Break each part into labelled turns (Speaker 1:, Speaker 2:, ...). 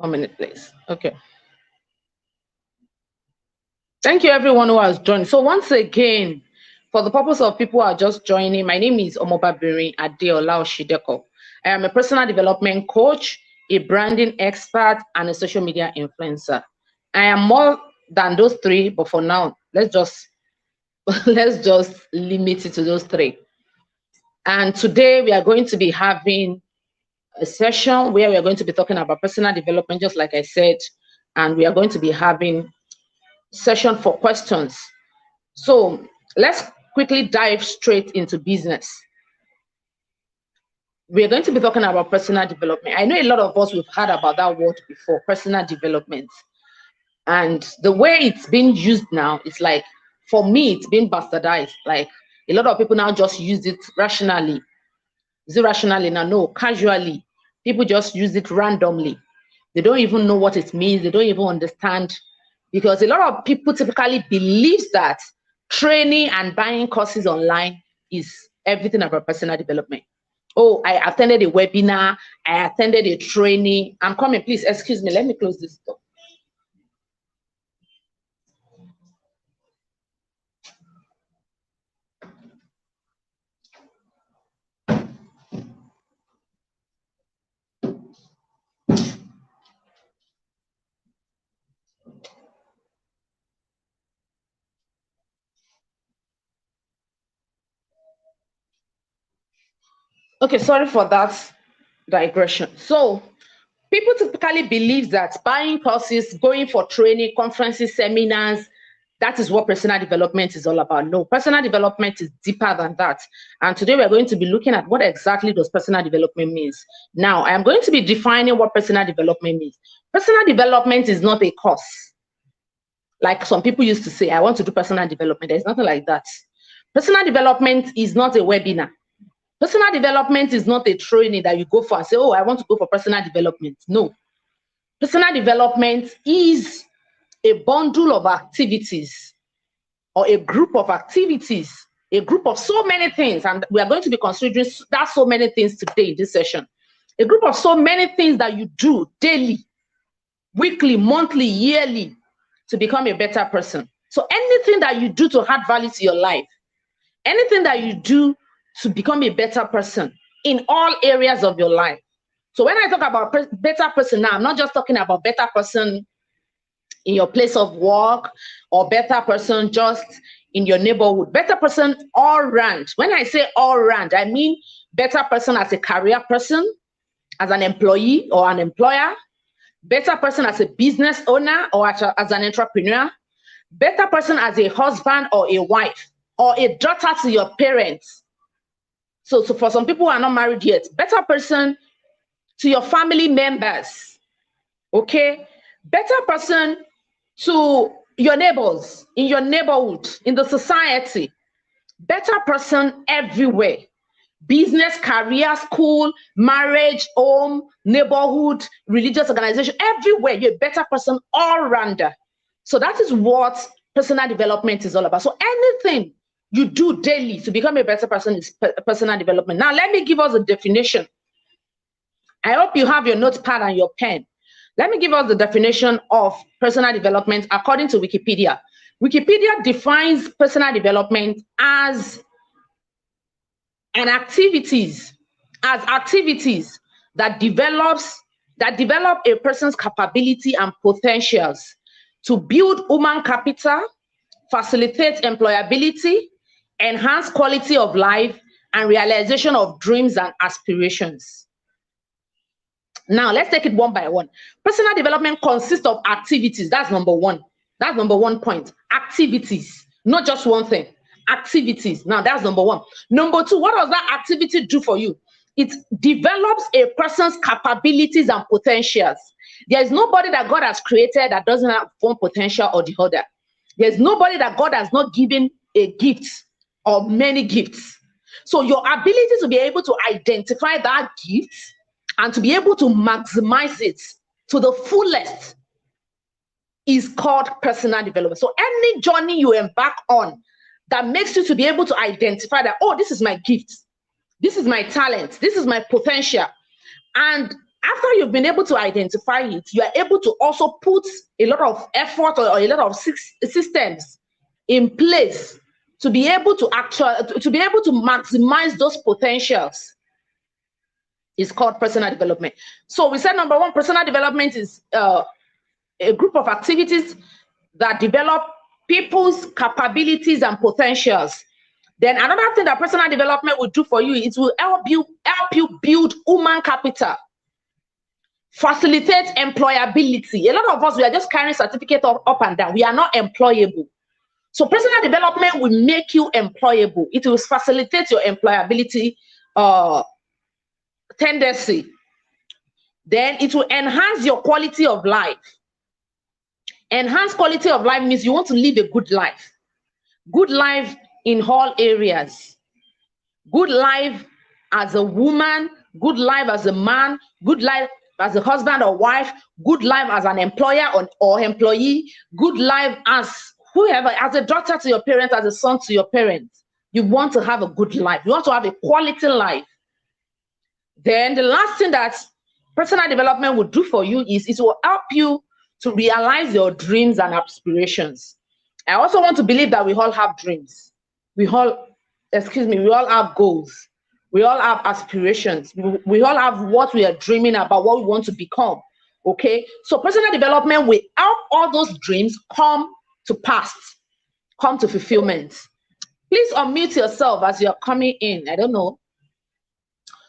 Speaker 1: 1 minute, please. Okay. Thank you, everyone who has joined. So once again, for the purpose of people who are just joining, my name is Omobabirin Adeola Oshideko. I am a personal development coach, a branding expert, and a social media influencer. I am more than those three, but for now, let's just limit it to those three. And today we are going to be having a session where we are going to be talking about personal development, just like I said, and we are going to be having session for questions. So let's quickly dive straight into business. We're going to be talking about personal development. I know a lot of us, we've heard about that word before, personal development. And the way it's being used now, it's like, for me, it's been bastardized. Like a lot of people now just use it rationally. Is it rationally now? No, casually. People just use it randomly. They don't even know what it means. They don't even understand, because a lot of people typically believe that training and buying courses online is everything about personal development. Oh, I attended a webinar. I attended a training. I'm coming, please. Excuse me. Let me close this door. Okay, sorry for that digression. So people typically believe that buying courses, going for training, conferences, seminars, that is what personal development is all about. No, personal development is deeper than that. And today we're going to be looking at what exactly does personal development means. Now, I am going to be defining what personal development means. Personal development is not a course. Like some people used to say, I want to do personal development. There's nothing like that. Personal development is not a webinar. Personal development is not a training that you go for and say, oh, I want to go for personal development. No. Personal development is a bundle of activities or a group of activities, a group of so many things. And we are going to be considering that so many things today in this session. A group of so many things that you do daily, weekly, monthly, yearly to become a better person. So anything that you do to add value to your life, anything that you do to become a better person in all areas of your life. So when I talk about better person now, I'm not just talking about better person in your place of work or better person just in your neighborhood. Better person all round. When I say all round, I mean better person as a career person, as an employee or an employer, better person as a business owner or as an entrepreneur, better person as a husband or a wife or a daughter to your parents. So for some people who are not married yet, better person to your family members, okay? Better person to your neighbors, in your neighborhood, in the society. Better person everywhere. Business, career, school, marriage, home, neighborhood, religious organization, everywhere. You're a better person all-rounder. So that is what personal development is all about. So anything you do daily to become a better person is personal development. Now, let me give us a definition. I hope you have your notepad and your pen. Let me give us the definition of personal development according to Wikipedia. Wikipedia defines personal development as activities that develop a person's capability and potentials to build human capital, facilitate employability, enhance quality of life, and realization of dreams and aspirations. Now, let's take it one by one. Personal development consists of activities. That's number one. That's number 1 point. Activities, not just one thing. Activities. Now, that's number 1. Number 2, what does that activity do for you? It develops a person's capabilities and potentials. There is nobody that God has created that doesn't have one potential or the other. There's nobody that God has not given a gift or many gifts. So your ability to be able to identify that gift and to be able to maximize it to the fullest is called personal development. So any journey you embark on that makes you to be able to identify that, oh, this is my gift, this is my talent, this is my potential, and After you've been able to identify it, you are able to also put a lot of effort or a lot of systems in place to be able to maximize those potentials. It's called personal development. So we said number one, personal development is a group of activities that develop people's capabilities and potentials. Then another thing that personal development will do for you, it will help you build human capital, facilitate employability. A lot of us, we are just carrying certificate up and down. We are not employable. So personal development will make you employable. It will facilitate your employability tendency. Then it will enhance your quality of life. Enhanced quality of life means you want to live a good life. Good life in all areas. Good life as a woman, good life as a man, good life as a husband or wife, good life as an employer or employee, good life as whoever, as a daughter to your parents, as a son to your parents. You want to have a good life. You want to have a quality life. Then the last thing that personal development will do for you is it will help you to realize your dreams and aspirations. I also want to believe that we all have dreams. We all have goals. We all have aspirations. We all have what we are dreaming about, what we want to become. Okay? So personal development will help all those dreams come to pass, come to fulfillment. Please unmute yourself as you're coming in. I don't know.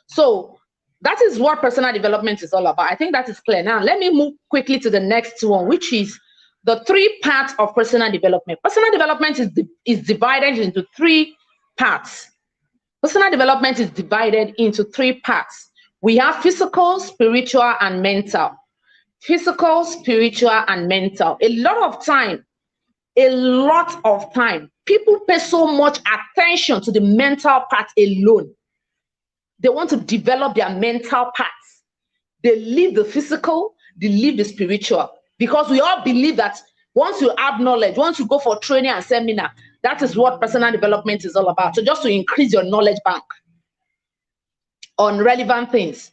Speaker 1: So that is what personal development is all about. I think that is clear. Now, let me move quickly to the next one, which is the 3 parts of personal development. Personal development is divided into 3 parts. Personal development is divided into 3 parts. We have physical, spiritual, and mental. Physical, spiritual, and mental. A lot of time, people pay so much attention to the mental part alone. They want to develop their mental parts. They leave the physical, they leave the spiritual. Because we all believe that once you have knowledge, once you go for training and seminar, that is what personal development is all about. So just to increase your knowledge bank on relevant things.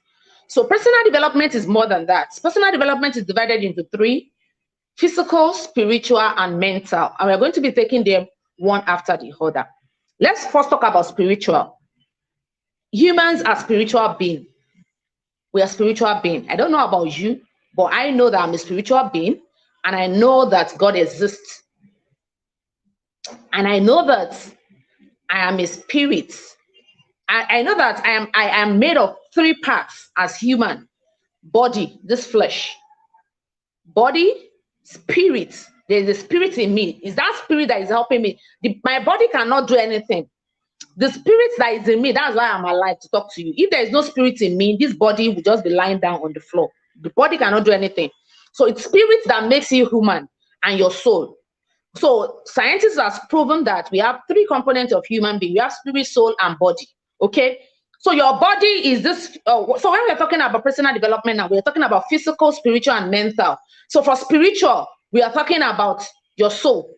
Speaker 1: So personal development is more than that. Personal development is divided into 3: physical, spiritual, and mental. And we're going to be taking them one after the other. Let's first talk about spiritual. Humans are spiritual beings. We are spiritual beings. I don't know about you, but I know that I'm a spiritual being, and I know that God exists. And I know that I am a spirit. I know that I am made of 3 parts as human. Body, this flesh. Body, spirit. There's a spirit in me. It's that spirit that is helping me. My body cannot do anything. The spirit that is in me, that's why I'm alive to talk to you. If there is no spirit in me, this body will just be lying down on the floor. The body cannot do anything. So it's spirit that makes you human and your soul. So scientists have proven that we have 3 components of human being. We have spirit, soul, and body. Okay? So your body is this. So when we're talking about personal development now, we're talking about physical, spiritual, and mental. So for spiritual, we are talking about your soul.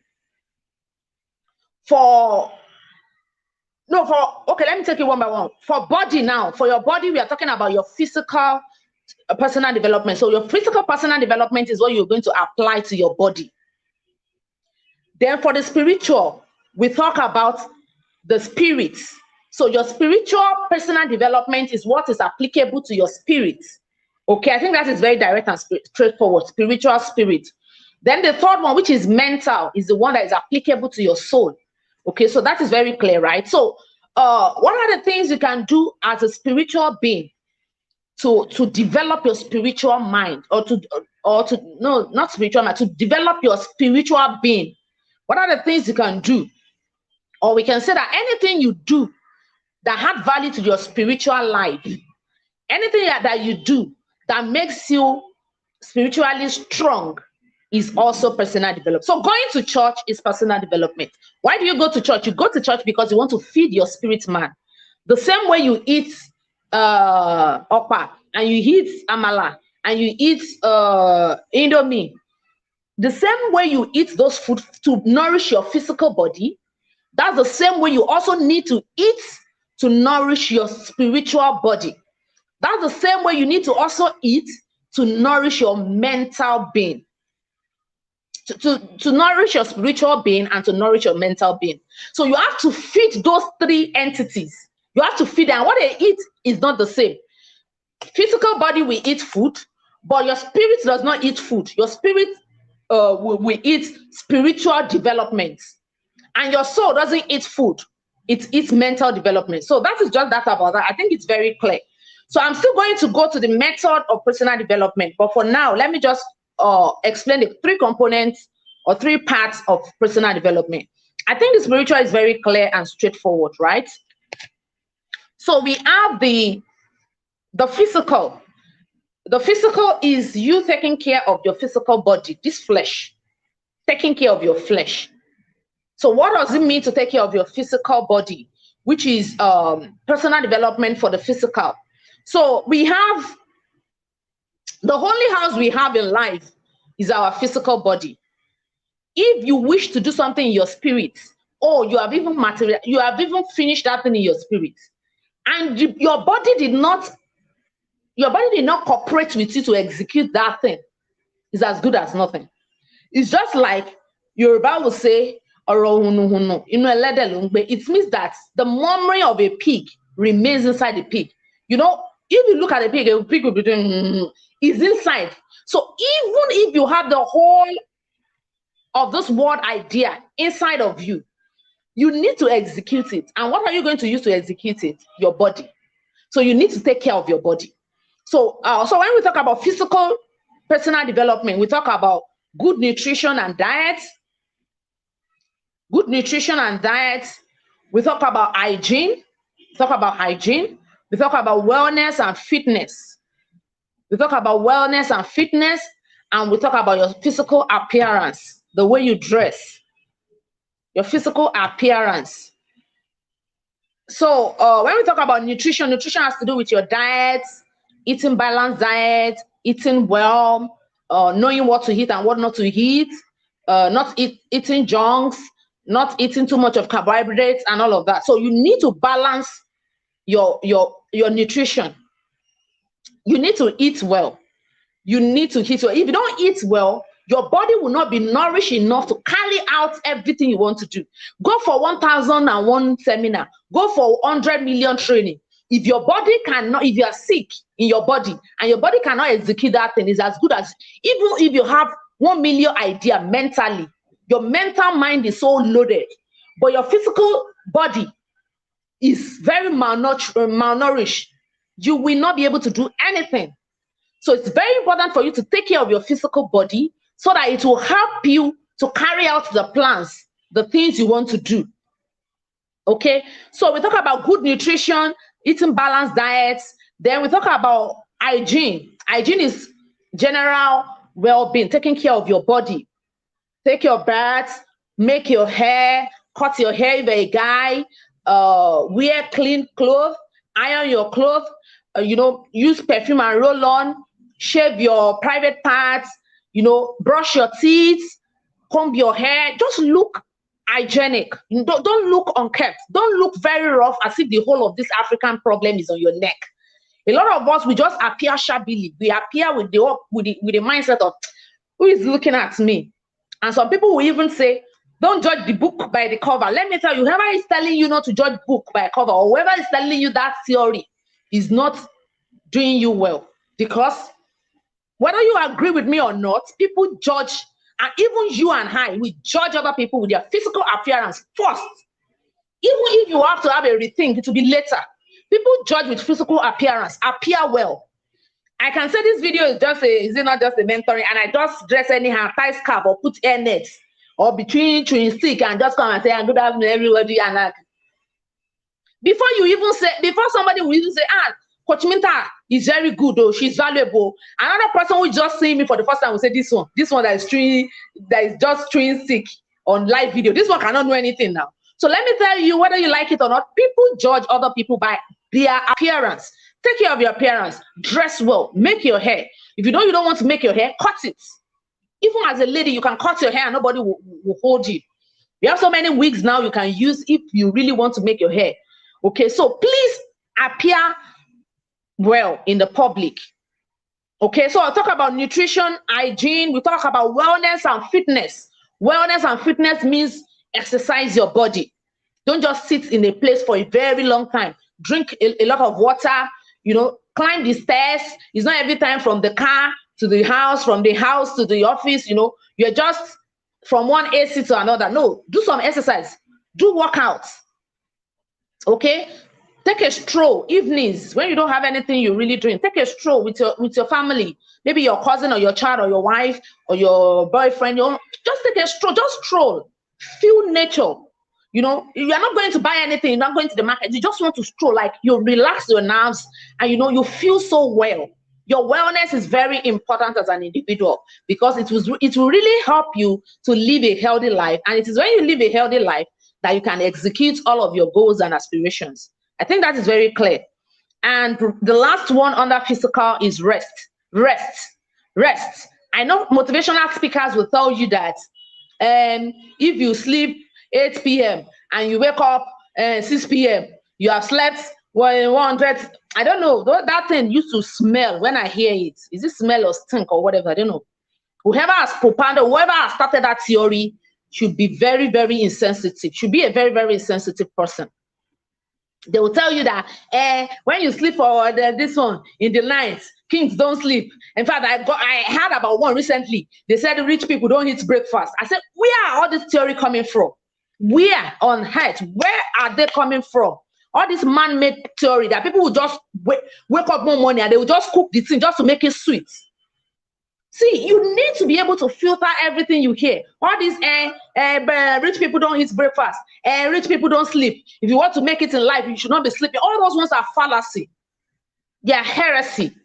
Speaker 1: Okay, let me take it one by one. For body now, for your body, we are talking about your physical personal development. So your physical personal development is what you're going to apply to your body. Then for the spiritual, we talk about the spirit. So your spiritual personal development is what is applicable to your spirit. Okay, I think that is very direct and straightforward, spiritual spirit. Then the third one, which is mental, is the one that is applicable to your soul. Okay, so that is very clear, right? So what are the things you can do as a spiritual being to develop your spiritual mind, or to develop your spiritual being? What are the things you can do? Or we can say that anything you do that has value to your spiritual life, anything that you do that makes you spiritually strong, is also personal development. So going to church is personal development. Why do you go to church? You go to church because you want to feed your spirit man. The same way you eat okpa, and you eat amala, and you eat indomie. The same way you eat those foods to nourish your physical body, that's the same way you also need to eat to nourish your spiritual body. That's the same way you need to also eat to nourish your mental being. To nourish your spiritual being and to nourish your mental being. So you have to feed those three entities. You have to feed them. What they eat is not the same. Physical body will eat food, but your spirit does not eat food. Your spirit will eat spiritual development. And your soul doesn't eat food. It eats mental development. So that is just that about that. I think it's very clear. So I'm still going to go to the method of personal development. But for now, let me just explain the three components or three parts of personal development. I think the spiritual is very clear and straightforward, right? So we have the physical. The physical is you taking care of your physical body, this flesh, taking care of your flesh. So what does it mean to take care of your physical body, which is personal development for the physical? So we have the only house we have in life is our physical body. If you wish to do something in your spirit, or you have even finished that thing in your spirit, and your body did not cooperate with you to execute that thing, it's as good as nothing. It's just like Yoruba will say, it means that the memory of a pig remains inside the pig. You know, if you look at a pig will be doing is inside. So even if you have the whole of this word idea inside of you, you need to execute it. And what are you going to use to execute it? Your body. So you need to take care of your body. So when we talk about physical personal development, we talk about good nutrition and diet. Good nutrition and diet. We talk about hygiene. We talk about hygiene. We talk about wellness and fitness. We talk about wellness and fitness, and we talk about your physical appearance, the way you dress, your physical appearance. So when we talk about nutrition, nutrition has to do with your diet, eating balanced diet, eating well, knowing what to eat and what not to eat, not eating junks, not eating too much of carbohydrates and all of that. So you need to balance your nutrition. You need to eat well. You need to eat well. If you don't eat well, your body will not be nourished enough to carry out everything you want to do. Go for 1001 seminar. Go for 100 million training. If your body cannot, if you are sick in your body and your body cannot execute that thing, it's as good as, even if you have 1 million idea mentally, your mental mind is so loaded, but your physical body is very malnourished, you will not be able to do anything. So it's very important for you to take care of your physical body so that it will help you to carry out the plans, the things you want to do. Okay, so we talk about good nutrition, eating balanced diets. Then we talk about hygiene. Hygiene is general well-being, taking care of your body. Take your bath, make your hair, cut your hair if you're a guy, wear clean clothes, iron your clothes, use perfume and roll on, shave your private parts, brush your teeth, comb your hair, just look hygienic. Don't look unkempt. Don't look very rough as if the whole of this African problem is on your neck. A lot of us, we just appear shabbily. We appear with the mindset of, who is looking at me? And some people will even say, don't judge the book by the cover. Let me tell you, whoever is telling you not to judge book by cover, or whoever is telling you that theory is not doing you well. Because whether you agree with me or not, people judge, and even you and I, we judge other people with their physical appearance first. Even if you have to have a rethink, it will be later. People judge with physical appearance, appear well. I can say this video is not just a mentoring, and I just dress anyhow, tie scarf or put hair nets or between chewing stick and just come and say, good afternoon, everybody. And like, before somebody will even say, Coach Minta is very good, though, she's valuable. Another person who just see me for the first time will say, this one that is just chewing stick on live video. This one cannot do anything now. So let me tell you, whether you like it or not, people judge other people by their appearance. Take care of your appearance, dress well, make your hair. If you don't want to make your hair, cut it. Even as a lady, you can cut your hair and nobody will hold you. You have so many wigs now you can use if you really want to make your hair. Okay, so please appear well in the public. Okay, so I'll talk about nutrition, hygiene. We talk about wellness and fitness. Wellness and fitness means exercise your body. Don't just sit in a place for a very long time. Drink a lot of water, you know, climb the stairs. It's not every time from the car to the house, from the house to the office, you know, you're just from one AC to another. No, do some exercise, do workouts. Okay, take a stroll evenings when you don't have anything you're really doing. Take a stroll with your family, maybe your cousin or your child or your wife or your boyfriend. Just take a stroll, just stroll, feel nature. You know, you are not going to buy anything, you're not going to the market. You just want to stroll, like you relax your nerves, and you know, you feel so well. Your wellness is very important as an individual, because it will really help you to live a healthy life. And it is when you live a healthy life that you can execute all of your goals and aspirations. I think that is very clear. And the last one under physical is rest. Rest. I know motivational speakers will tell you that if you sleep 8 p.m. and you wake up 6 p.m., you have slept 100. I don't know. That thing used to smell when I hear it. Is it smell or stink or whatever? I don't know. Whoever has propounded, whoever has started that theory should be very, very insensitive, should be a very, very insensitive person. They will tell you that when you sleep for this one in the night, kings don't sleep. In fact, I heard about one recently. They said rich people don't eat breakfast. I said, where are all this theory coming from? Where on earth? Where are they coming from? All this man-made theory that people will just wake up one morning and they will just cook the thing just to make it sweet. See, you need to be able to filter everything you hear. All these rich people don't eat breakfast, rich people don't sleep. If you want to make it in life, you should not be sleeping. All those ones are fallacy. They are heresy.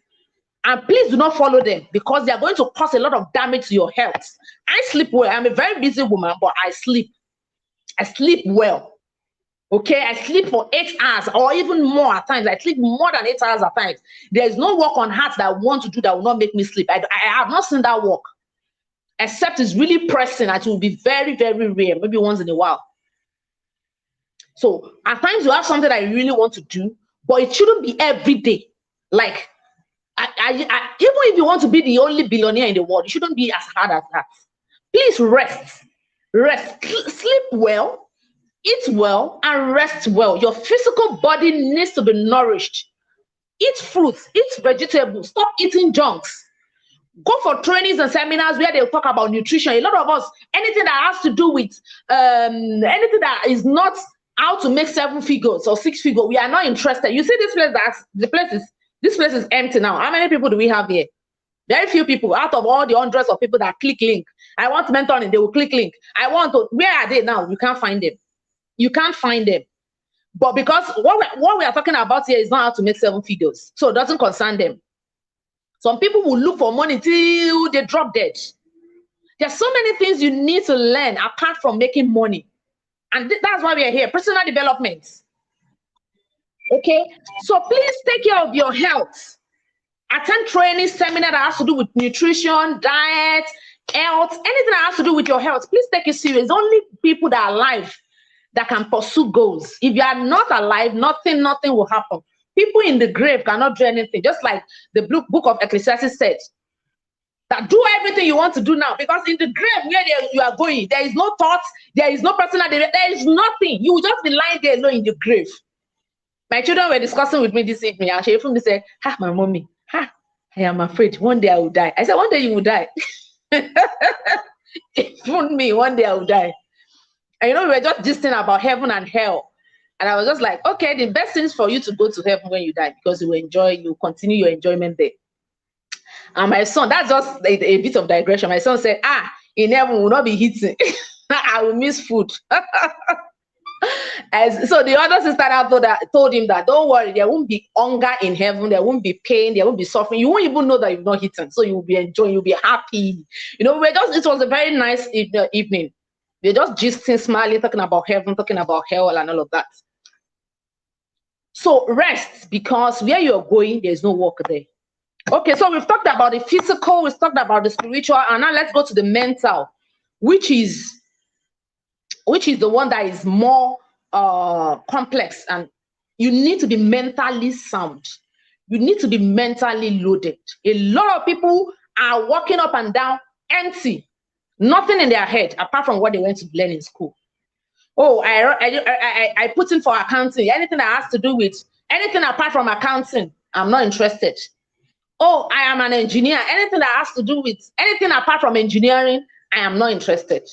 Speaker 1: And please do not follow them, because they are going to cause a lot of damage to your health. I sleep well. I'm a very busy woman, but I sleep. I sleep well. Okay, I sleep for 8 hours or even more at times. I sleep more than 8 hours at times. There is no work on heart that I want to do that will not make me sleep. I have not seen that work, except it's really pressing. It will be very, very rare, maybe once in a while. So at times you have something that you really want to do, but it shouldn't be every day. Like, even if you want to be the only billionaire in the world, it shouldn't be as hard as that. Please rest, sleep well, eat well, and rest well. Your physical body needs to be nourished. Eat fruits, eat vegetables, stop eating junks. Go for trainings and seminars where they'll talk about nutrition. A lot of us, anything that has to do with anything that is not how to make 7 figures or 6 figures, we are not interested. You see this place, this place is empty now. How many people do we have here? Very few people. Out of all the hundreds of people that click link, I want mentoring, they will click link. I want to, where are they now? You can't find them. You can't find them. But because what we are talking about here is not how to make 7 figures. So it doesn't concern them. Some people will look for money till they drop dead. There's so many things you need to learn apart from making money. And that's why we are here, personal development. Okay, so please take care of your health. Attend training, seminar that has to do with nutrition, diet, health, anything that has to do with your health. Please take it serious. Only people that are alive that can pursue goals. If you are not alive, nothing will happen. People in the grave cannot do anything. Just like the book of Ecclesiastes said, that do everything you want to do now, because in the grave where you are going, there is no thoughts, there is no personal, there is nothing. You will just be lying there alone in the grave. My children were discussing with me this evening, and she even said, my mommy, I am afraid one day I will die. I said, one day you will die. Even me, one day I will die. And you know, we were just gisting about heaven and hell. And I was just like, okay, the best thing is for you to go to heaven when you die, because you continue your enjoyment there. And my son, that's just a bit of digression. My son said, in heaven will not be eating. I will miss food. So the other sister told him that, don't worry, there won't be hunger in heaven, there won't be pain, there won't be suffering. You won't even know that you've not eaten. So you'll be enjoying, you'll be happy. You know, it was a very nice evening. We're just gisting, smiling, talking about heaven, talking about hell and all of that. So rest, because where you're going, there's no work there. Okay, so we've talked about the physical, we've talked about the spiritual, and now let's go to the mental, which is the one that is more complex, and you need to be mentally sound. You need to be mentally loaded. A lot of people are walking up and down empty, nothing in their head apart from what they went to learn in school. Oh, I put in for accounting. Anything that has to do with anything apart from accounting, I'm not interested. Oh, I am an engineer. Anything that has to do with anything apart from engineering, I am not interested.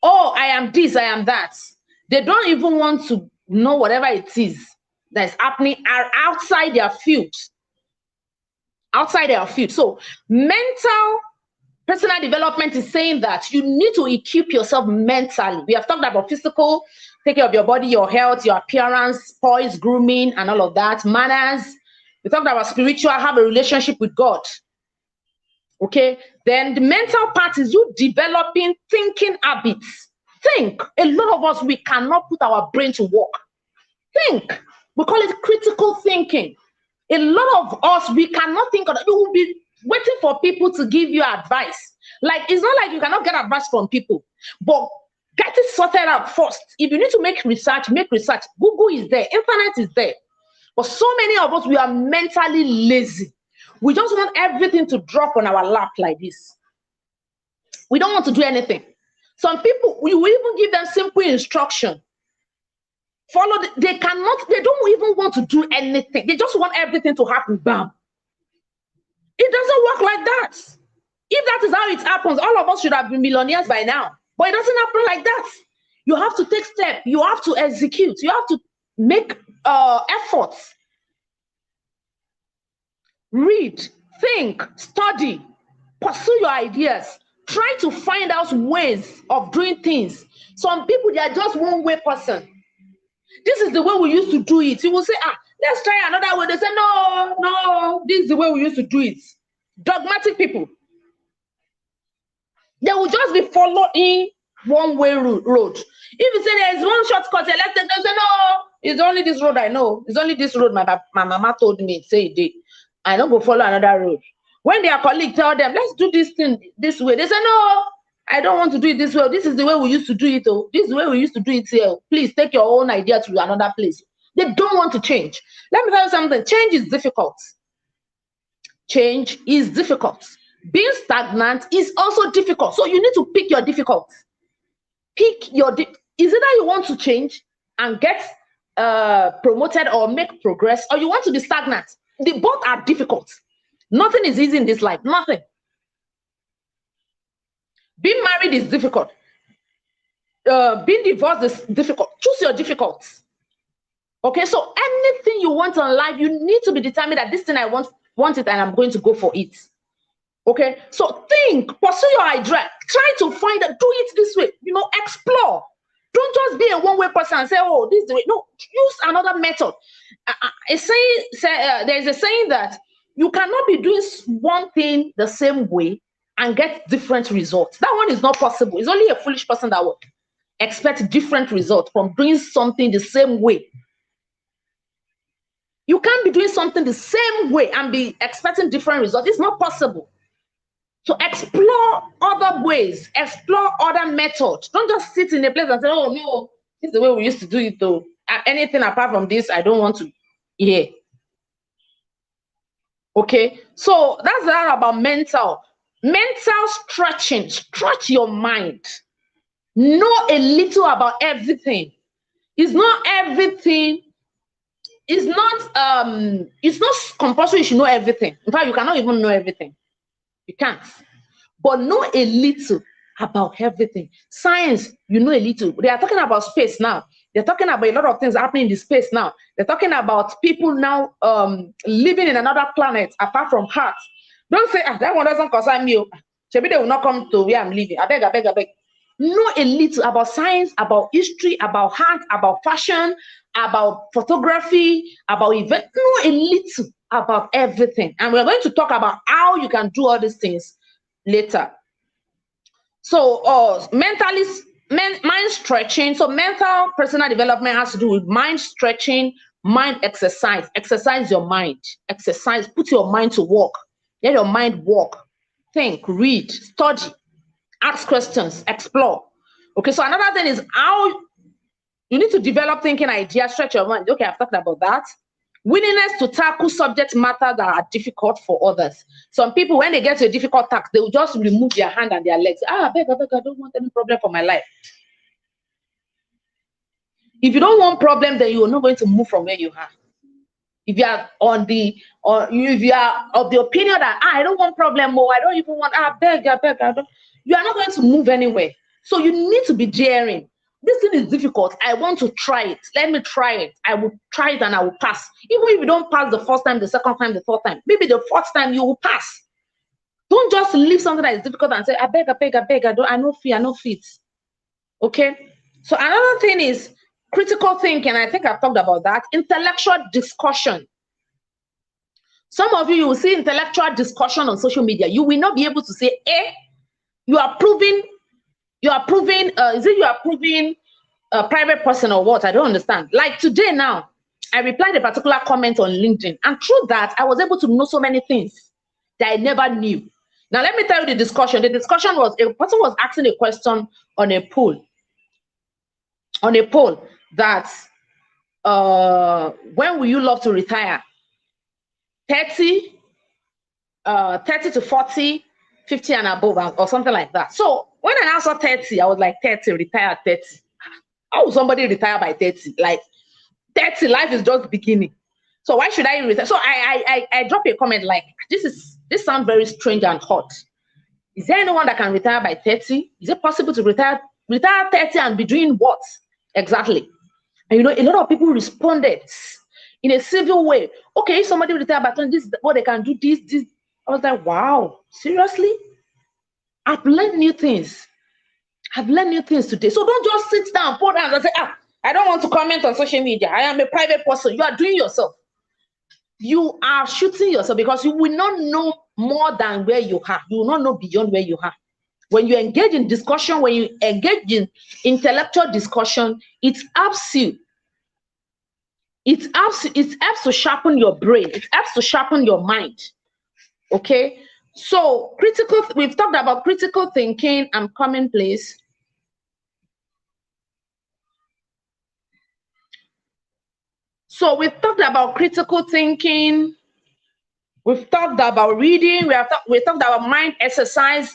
Speaker 1: Oh, I am this, I am that. They don't even want to know whatever it is that is happening outside their field. Outside their field. So mental personal development is saying that you need to equip yourself mentally. We have talked about physical, take care of your body, your health, your appearance, poise, grooming, and all of that, manners. We talked about spiritual, have a relationship with God. Okay, then the mental part is you developing thinking habits. Think. A lot of us, we cannot put our brain to work. Think. We call it critical thinking. A lot of us, we cannot think of that. You will be waiting for people to give you advice. Like, it's not like you cannot get advice from people, but get it sorted out first. If you need to make research, make research. Google is there, internet is there. But so many of us, we are mentally lazy. We just want everything to drop on our lap like this. We don't want to do anything. Some people, we will even give them simple instruction. Follow, they don't even want to do anything. They just want everything to happen, bam. It doesn't work like that. If that is how it happens, all of us should have been millionaires by now. But it doesn't happen like that. You have to take steps. You have to execute. You have to make efforts. Read, think, study, pursue your ideas. Try to find out ways of doing things. Some people, they are just one-way person. This is the way we used to do it. You will say, let's try another way. They say, no, this is the way we used to do it. Dogmatic people. They will just be following one-way road. If you say there's one shortcut, let's take, they say, no, it's only this road I know. It's only this road my mama told me, say it. I don't go follow another road. When their colleague tell them, let's do this thing this way, they say, no, I don't want to do it this way. This is the way we used to do it. Oh, this is the way we used to do it here. Please take your own idea to another place. They don't want to change. Let me tell you something. Change is difficult. Change is difficult. Being stagnant is also difficult. So you need to pick your difficult. Pick your, is it that you want to change and get promoted or make progress, or you want to be stagnant? They both are difficult. Nothing is easy in this life. Nothing. Being married is difficult. Being divorced is difficult. Choose your difficult. Okay, so anything you want in life, you need to be determined that this thing I want it and I'm going to go for it. Okay, so think, pursue your idea. Try to find it, do it this way. You know, explore. Don't just be a one-way person and say, oh, this is the way. No, use another method. There's a saying that you cannot be doing one thing the same way and get different results. That one is not possible. It's only a foolish person that will expect different results from doing something the same way. You can't be doing something the same way and be expecting different results. It's not possible. So explore other ways, explore other methods. Don't just sit in a place and say, oh no, this is the way we used to do it though. Anything apart from this, I don't want to hear. Okay, so that's that about mental stretching. Stretch your mind. Know a little about everything. It's not everything. It's not compulsory you should know everything. In fact, you cannot even know everything. You can't. But know a little about everything. Science, you know a little. They are talking about space now. They're talking about a lot of things happening in the space now. They're talking about people now living in another planet apart from Earth. Don't say, that one doesn't concern me. Maybe they will not come to where I'm living. I beg. Know a little about science, about history, about art, about fashion, about photography, about events. Know a little about everything. And we're going to talk about how you can do all these things later. So mind stretching. So mental personal development has to do with mind stretching, mind exercise. Exercise your mind. Exercise, put your mind to work. Let your mind work. Think, read, study, ask questions, explore. Okay, so another thing is how you need to develop thinking ideas, stretch your mind. Okay, I've talked about that. Willingness to tackle subject matter that are difficult for others. Some people, when they get to a difficult task, they will just remove their hand and their legs. I beg, I don't want any problem for my life. If you don't want problem, then you are not going to move from where you are. If you are if you are of the opinion that I don't want problem, or I don't even want, I beg, I don't, you are not going to move anywhere. So you need to be daring. This thing is difficult. I want to try it. Let me try it. I will try it and I will pass. Even if you don't pass the first time, the second time, the third time, maybe the fourth time you will pass. Don't just leave something that is difficult and say, I beg, I know fit. Okay. So another thing is critical thinking. I think I've talked about that. Intellectual discussion. Some of you will see intellectual discussion on social media. You will not be able to say, you are proving a private person or what? I don't understand. Like today now, I replied a particular comment on LinkedIn, and through that, I was able to know so many things that I never knew. Now, let me tell you the discussion. The discussion was, a person was asking a question on a poll. That when will you love to retire? 30 to 40, 50 and above, or something like that. So when I answered 30, I was like, 30, retire at 30. How would somebody retire by 30? Like 30, life is just beginning. So why should I retire? So I dropped a comment like, this sounds very strange and hot. Is there anyone that can retire by 30? Is it possible to retire 30 and be doing what exactly? And you know, a lot of people responded in a civil way. Okay, if somebody retire by 20, this is what they can do, this. I was like, wow, seriously? I've learned new things. I've learned new things today. So don't just sit down, put down and say, I don't want to comment on social media. I am a private person. You are doing yourself. You are shooting yourself because you will not know more than where you are. You will not know beyond where you are. When you engage in discussion, when you engage in intellectual discussion, it helps you. It helps to sharpen your brain. It helps to sharpen your mind. Okay? So we've talked about critical thinking and commonplace. So we've talked about critical thinking. We've talked about reading. We talked about mind exercise,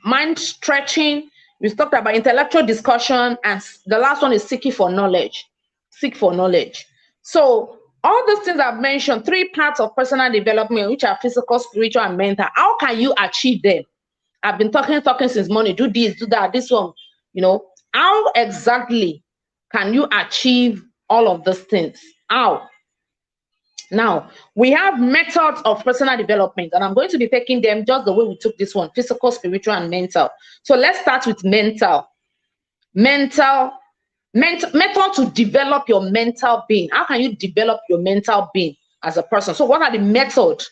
Speaker 1: mind stretching. We've talked about intellectual discussion, and the last one is seeking for knowledge. Seek for knowledge. So all those things I've mentioned, 3 parts of personal development, which are physical, spiritual, and mental. How can you achieve them? I've been talking since morning. Do this, do that, this one. You know, how exactly can you achieve all of those things? How? Now, we have methods of personal development, and I'm going to be taking them just the way we took this one: physical, spiritual, and mental. So let's start with mental. Method to develop your mental being. How can you develop your mental being as a person? So what are the methods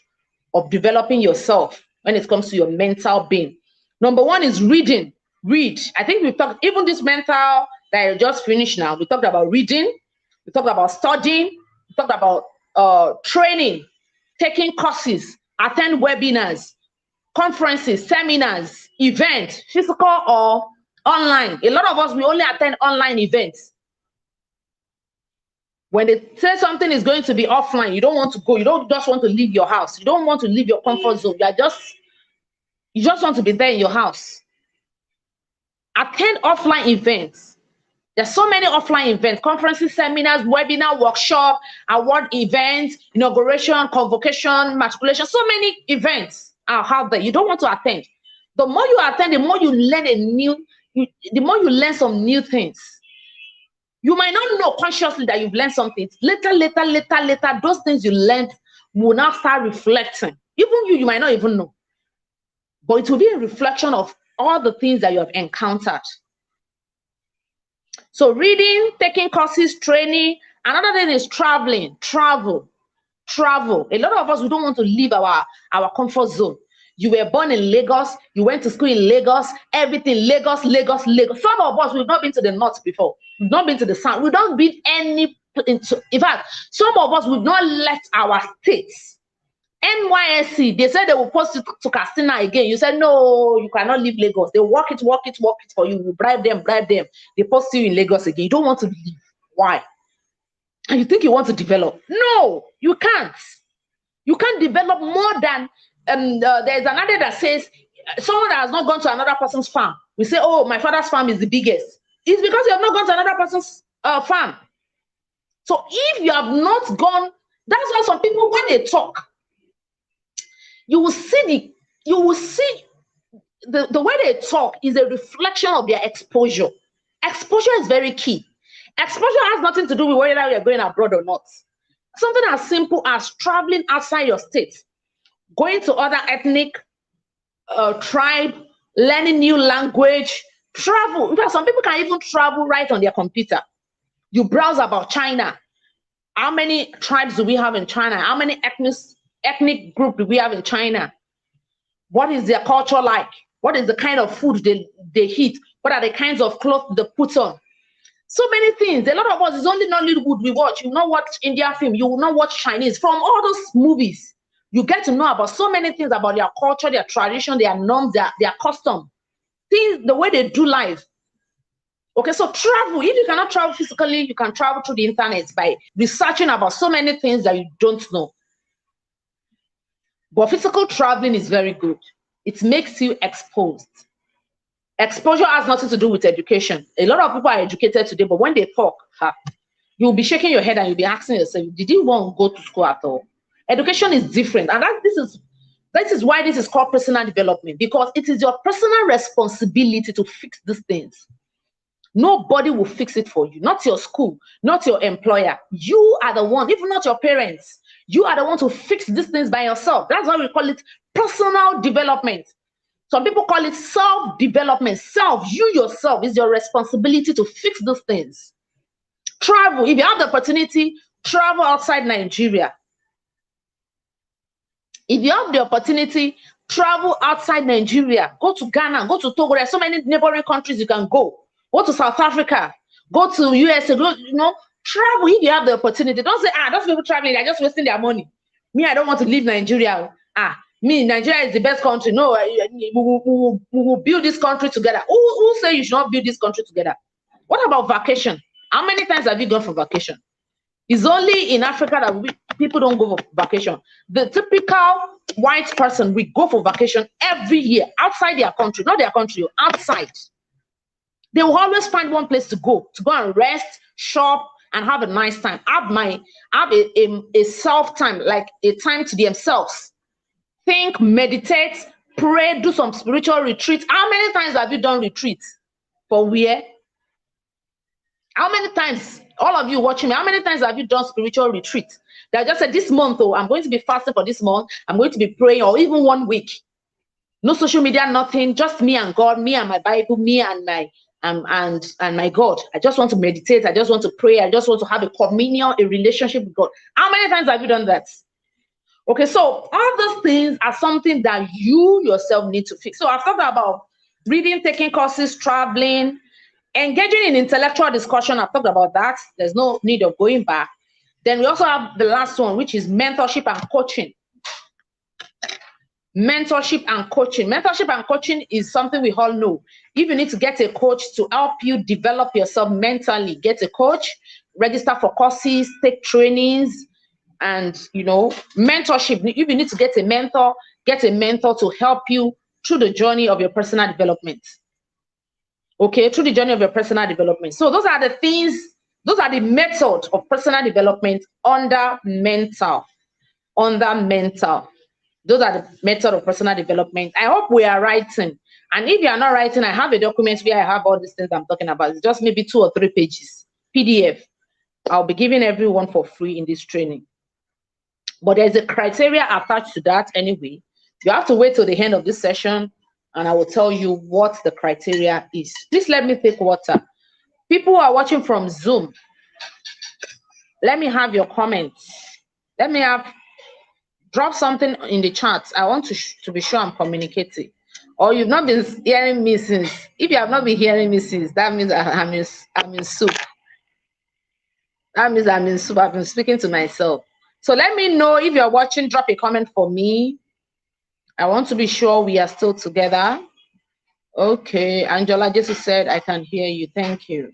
Speaker 1: of developing yourself when it comes to your mental being? Number 1 is reading. Read. I think we've talked, even this mental that I just finished now, we talked about reading, we talked about studying, we talked about training, taking courses, attend webinars, conferences, seminars, events, physical or online. A lot of us, we only attend online events. When they say something is going to be offline, you don't want to go. You don't just want to leave your house. You don't want to leave your comfort zone. You just want to be there in your house. Attend offline events. There's so many offline events: conferences, seminars, webinar, workshop, award events, inauguration, convocation, matriculation. So many events are out there. You don't want to attend. The more you attend, the more you learn the more you learn some new things. You might not know consciously that you've learned something. Later, those things you learned will now start reflecting. Even you might not even know. But it will be a reflection of all the things that you have encountered. So reading, taking courses, training. Another thing is traveling. Travel. A lot of us, we don't want to leave our comfort zone. You were born in Lagos. You went to school in Lagos. Everything Lagos. Some of us, we've not been to the north before. We've not been to the south. We've not been in fact, some of us, we've not left our states. NYSC, they said they will post it to Castina again. You said, no, you cannot leave Lagos. They work it for you. You bribe them. They post you in Lagos again. You don't want to leave. Why? and you think you want to develop. No, you can't. You can't develop more than, there's another that says, someone that has not gone to another person's farm, we say, oh, my father's farm is the biggest. It's because you have not gone to another person's farm. So if you have not gone, that's why some people, when they talk, you will see the way they talk is a reflection of their exposure. Exposure is very key. Exposure has nothing to do with whether you're going abroad or not. Something as simple as traveling outside your state, going to other ethnic tribe, learning new language, travel. In fact, some people can even travel right on their computer. You browse about China. How many tribes do we have in China? How many ethnic group do we have in China? What is their culture like? What is the kind of food they eat? What are the kinds of clothes they put on? So many things. A lot of us, it's only Nollywood we watch. You will not watch Indian film. You will not watch Chinese. From all those movies, you get to know about so many things about their culture, their tradition, their norms, their custom, things, the way they do life. Okay, so travel. If you cannot travel physically, you can travel through the internet by researching about so many things that you don't know. But physical traveling is very good. It makes you exposed. Exposure has nothing to do with education. A lot of people are educated today, but when they talk, you'll be shaking your head and you'll be asking yourself, did you want to go to school at all? Education is different. And this is why this is called personal development, because it is your personal responsibility to fix these things. Nobody will fix it for you, not your school, not your employer. You are the one, even not your parents. You are the one to fix these things by yourself. That's why we call it personal development. Some people call it self-development. Self, you yourself, is your responsibility to fix those things. Travel. If you have the opportunity, travel outside Nigeria. If you have the opportunity, travel outside Nigeria. Go to Ghana, go to Togo. There are so many neighboring countries you can go. Go to South Africa. Go to USA. Go, travel if you have the opportunity. Don't say, those people traveling, they're just wasting their money. Me, I don't want to leave Nigeria. Me, Nigeria is the best country. No, we will build this country together. Who say you should not build this country together? What about vacation? How many times have you gone for vacation? It's only in Africa that people don't go for vacation. The typical white person, we go for vacation every year outside their country, not their country, outside. They will always find one place to go and rest, shop, and have a nice time. Have a self time, like a time to themselves. Think, meditate, pray, do some spiritual retreat. How many times have you done retreats? For where? How many times, all of you watching me, how many times have you done spiritual retreat? That just said, this month, I'm going to be fasting for this month. I'm going to be praying, or even 1 week. No social media, nothing, just me and God, me and my Bible, me and my my God. I just want to meditate. I just want to pray. I just want to have a communion, a relationship with God. How many times have you done that? Okay, so all those things are something that you yourself need to fix. So I've talked about reading, taking courses, traveling, engaging in intellectual discussion. I've talked about that. There's no need of going back. Then we also have the last one, which is mentorship and coaching. Mentorship and coaching. Mentorship and coaching is something we all know. If you need to get a coach to help you develop yourself mentally, get a coach, register for courses, take trainings, and mentorship. If you need to get a mentor to help you through the journey of your personal development. Okay, through the journey of your personal development. So those are the things, those are the methods of personal development under mental. Those are the method of personal development. I hope we are writing. And if you are not writing, I have a document where I have all these things I'm talking about. It's just maybe 2 or 3 pages, PDF. I'll be giving everyone for free in this training. But there's a criteria attached to that anyway. You have to wait till the end of this session, and I will tell you what the criteria is. Please let me take water. People who are watching from Zoom, let me have your comments. Drop something in the chat. I want to be sure I'm communicating. Or you've not been hearing me since. If you have not been hearing me since, that means I'm in soup. That means I'm in soup. I've been speaking to myself. So let me know if you're watching. Drop a comment for me. I want to be sure we are still together. Okay, Angela just said I can hear you. Thank you.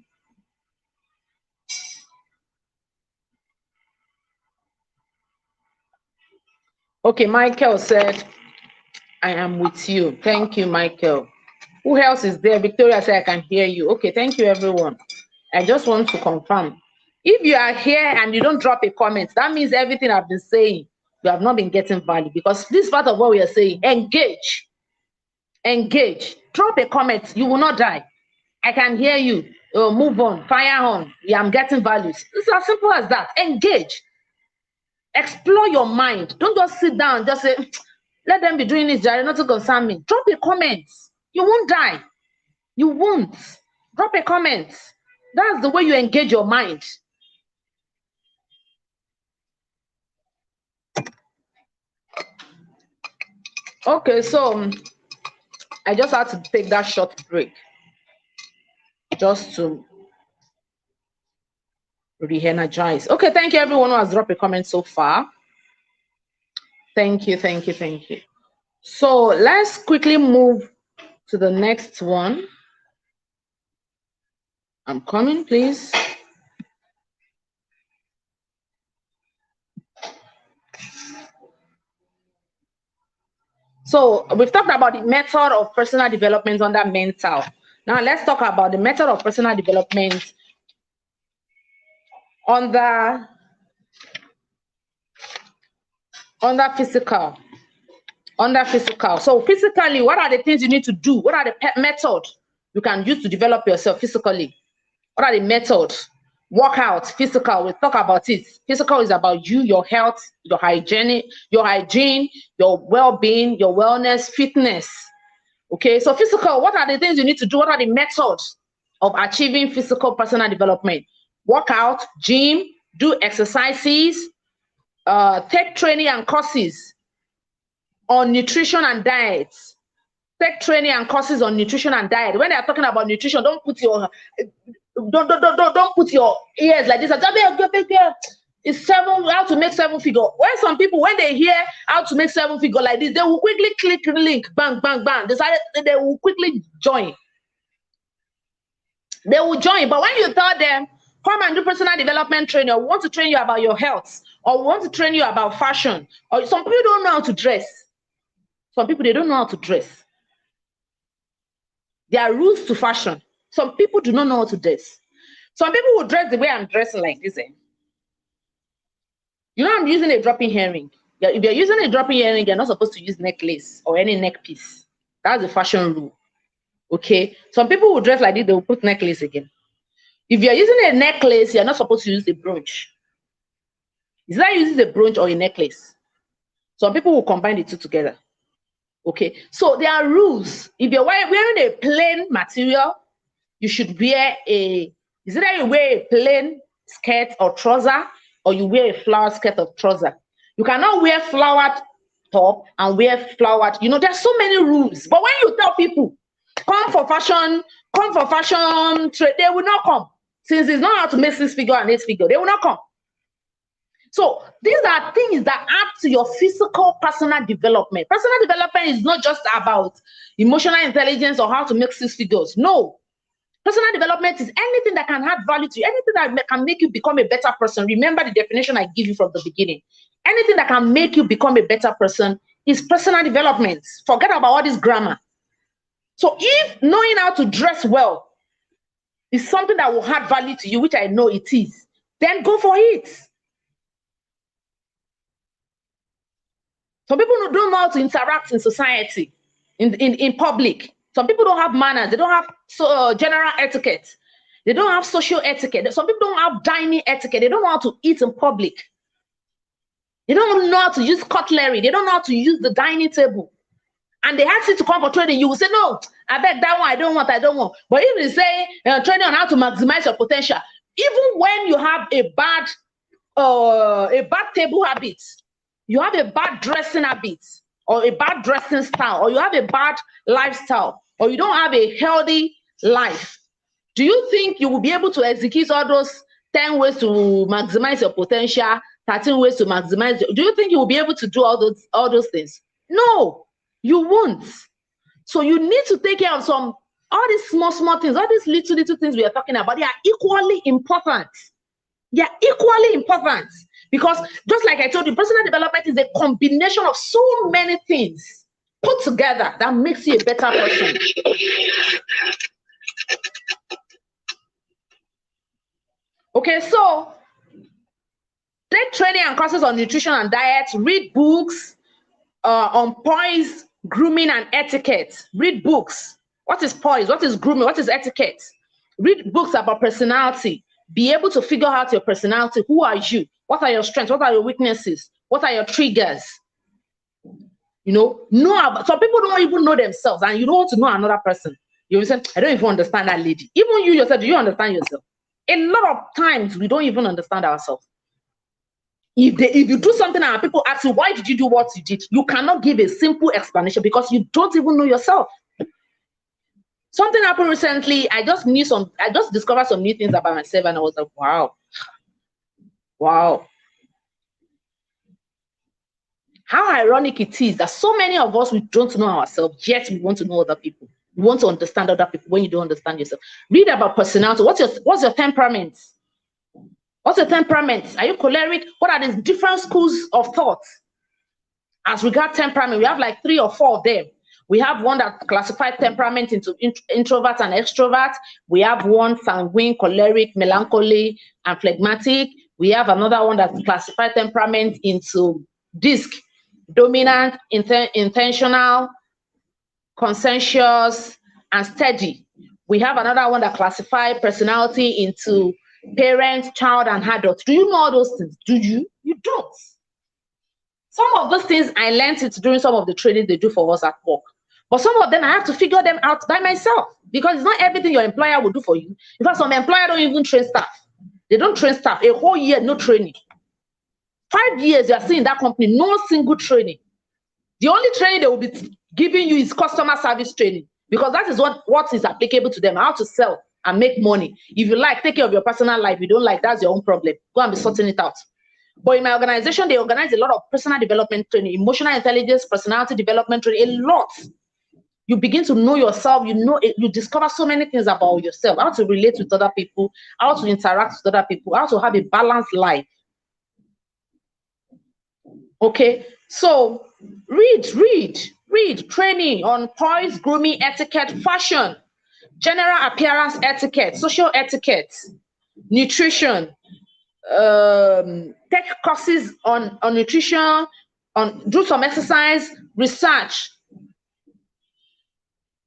Speaker 1: Okay, Michael said, I am with you. Thank you, Michael. Who else is there? Victoria said, I can hear you. Okay, thank you, everyone. I just want to confirm. If you are here and you don't drop a comment, that means everything I've been saying, you have not been getting value, because this part of what we are saying, engage. Engage. Drop a comment. You will not die. I can hear you. Move on. Fire on. Yeah, I'm getting values. It's as simple as that. Engage. Explore your mind. Don't just sit down. Just say, let them be doing this. They're not to concern me. Drop a comment. You won't die. You won't. Drop a comment. That's the way you engage your mind. Okay, so I just had to take that short break just to re-energize. Okay, thank you everyone who has dropped a comment so far. Thank you, thank you, thank you. So let's quickly move to the next one. I'm coming, please. So we've talked about the method of personal development under mental. Now let's talk about the method of personal development under physical. Under physical. So physically, what are the things you need to do? What are the methods you can use to develop yourself physically? What are the methods? Workout, physical, we'll talk about it. Physical is about you, your health, your hygiene, your well-being, your wellness, fitness. Okay, so physical, what are the things you need to do? What are the methods of achieving physical personal development? Workout, gym, do exercises, take training and courses on nutrition and diet. Take training and courses on nutrition and diet. When they are talking about nutrition, don't put your ears like this. It's how to make 7-figure. When some people, when they hear how to make 7-figure like this, they will quickly click the link, bang, bang, bang. They will quickly join. They will join. But when you tell them, come and do personal development training, or we want to train you about your health, or we want to train you about fashion, or some people don't know how to dress. Some people, they don't know how to dress. There are rules to fashion. Some people do not know how to dress. Some people will dress the way I'm dressing like this. You know, I'm using a dropping earring. If you're using a dropping earring, you're not supposed to use necklace or any neck piece. That's the fashion rule. Okay. Some people will dress like this, they will put necklace again. If you're using a necklace, you're not supposed to use a brooch. Is that using a brooch or a necklace? Some people will combine the two together. Okay. So there are rules. If you're wearing a plain material, you should wear is it that you wear a plain skirt or trouser, or you wear a flowered skirt or trouser? You cannot wear flowered top and wear flowered, there's so many rules. But when you tell people, come for fashion trade, they will not come. Since it's not how to make 6-figure and 8-figure, they will not come. So these are things that add to your physical personal development. Personal development is not just about emotional intelligence or how to make 6 figures. No. Personal development is anything that can add value to you, anything that can make you become a better person. Remember the definition I give you from the beginning. Anything that can make you become a better person is personal development. Forget about all this grammar. So if knowing how to dress well is something that will add value to you, which I know it is, then go for it. Some people don't know how to interact in society, in public. Some people don't have manners. They don't have general etiquette. They don't have social etiquette. Some people don't have dining etiquette. They don't know how to eat in public. They don't know how to use cutlery. They don't know how to use the dining table. And they ask you to come for training. You will say, no, I beg that one. I don't want. But if they say training on how to maximize your potential, even when you have a bad table habit, you have a bad dressing habit, or a bad dressing style, or you have a bad lifestyle, or you don't have a healthy life, do you think you will be able to execute all those 10 ways to maximize your potential, 13 ways to maximize? Do you think you will be able to do all those things? No, you won't. So you need to take care of all these small things, all these little things we are talking about. They are equally important. They are equally important. Because just like I told you, personal development is a combination of so many things put together that makes you a better person. Okay, so take training and courses on nutrition and diet, read books on poise, grooming, and etiquette. Read books. What is poise? What is grooming? What is etiquette? Read books about personality. Be able to figure out your personality. Who are you? What are your strengths? What are your weaknesses? What are your triggers? You know about, some people don't even know themselves, and you don't want to know another person. You will say, I don't even understand that lady. Even you yourself, do you understand yourself? A lot of times we don't even understand ourselves. If you do something and people ask you, why did you do what you did? You cannot give a simple explanation because you don't even know yourself. Something happened recently. I just discovered some new things about myself, and I was like, wow. How ironic it is that so many of us, we don't know ourselves, yet we want to know other people. We want to understand other people when you don't understand yourself. Read about personality. What's your temperament? What's your temperament? Are you choleric? What are the different schools of thought? As regard temperament, we have like 3 or 4 of them. We have one that classifies temperament into introvert and extrovert. We have one sanguine, choleric, melancholy, and phlegmatic. We have another one that classifies temperament into DISC, dominant, intentional, conscientious, and steady. We have another one that classifies personality into parent, child, and adult. Do you know all those things? Do you? You don't. Some of those things I learned it during some of the training they do for us at work. But some of them I have to figure them out by myself, because it's not everything your employer will do for you. In fact, some employer don't even train staff. They don't train staff. A whole year, no training. 5 years you are still in that company, no single training. The only training they will be giving you is customer service training, because that is what is applicable to them, how to sell and make money. If you like, take care of your personal life. If you don't like, that's your own problem. Go and be sorting it out. But in my organization, they organize a lot of personal development training, emotional intelligence, personality development training, a lot. You begin to know yourself, you discover so many things about yourself, how to relate with other people, how to interact with other people, how to have a balanced life. Okay, so read training on poise, grooming, etiquette, fashion, general appearance etiquette, social etiquette, nutrition, take courses on nutrition, do some exercise, research.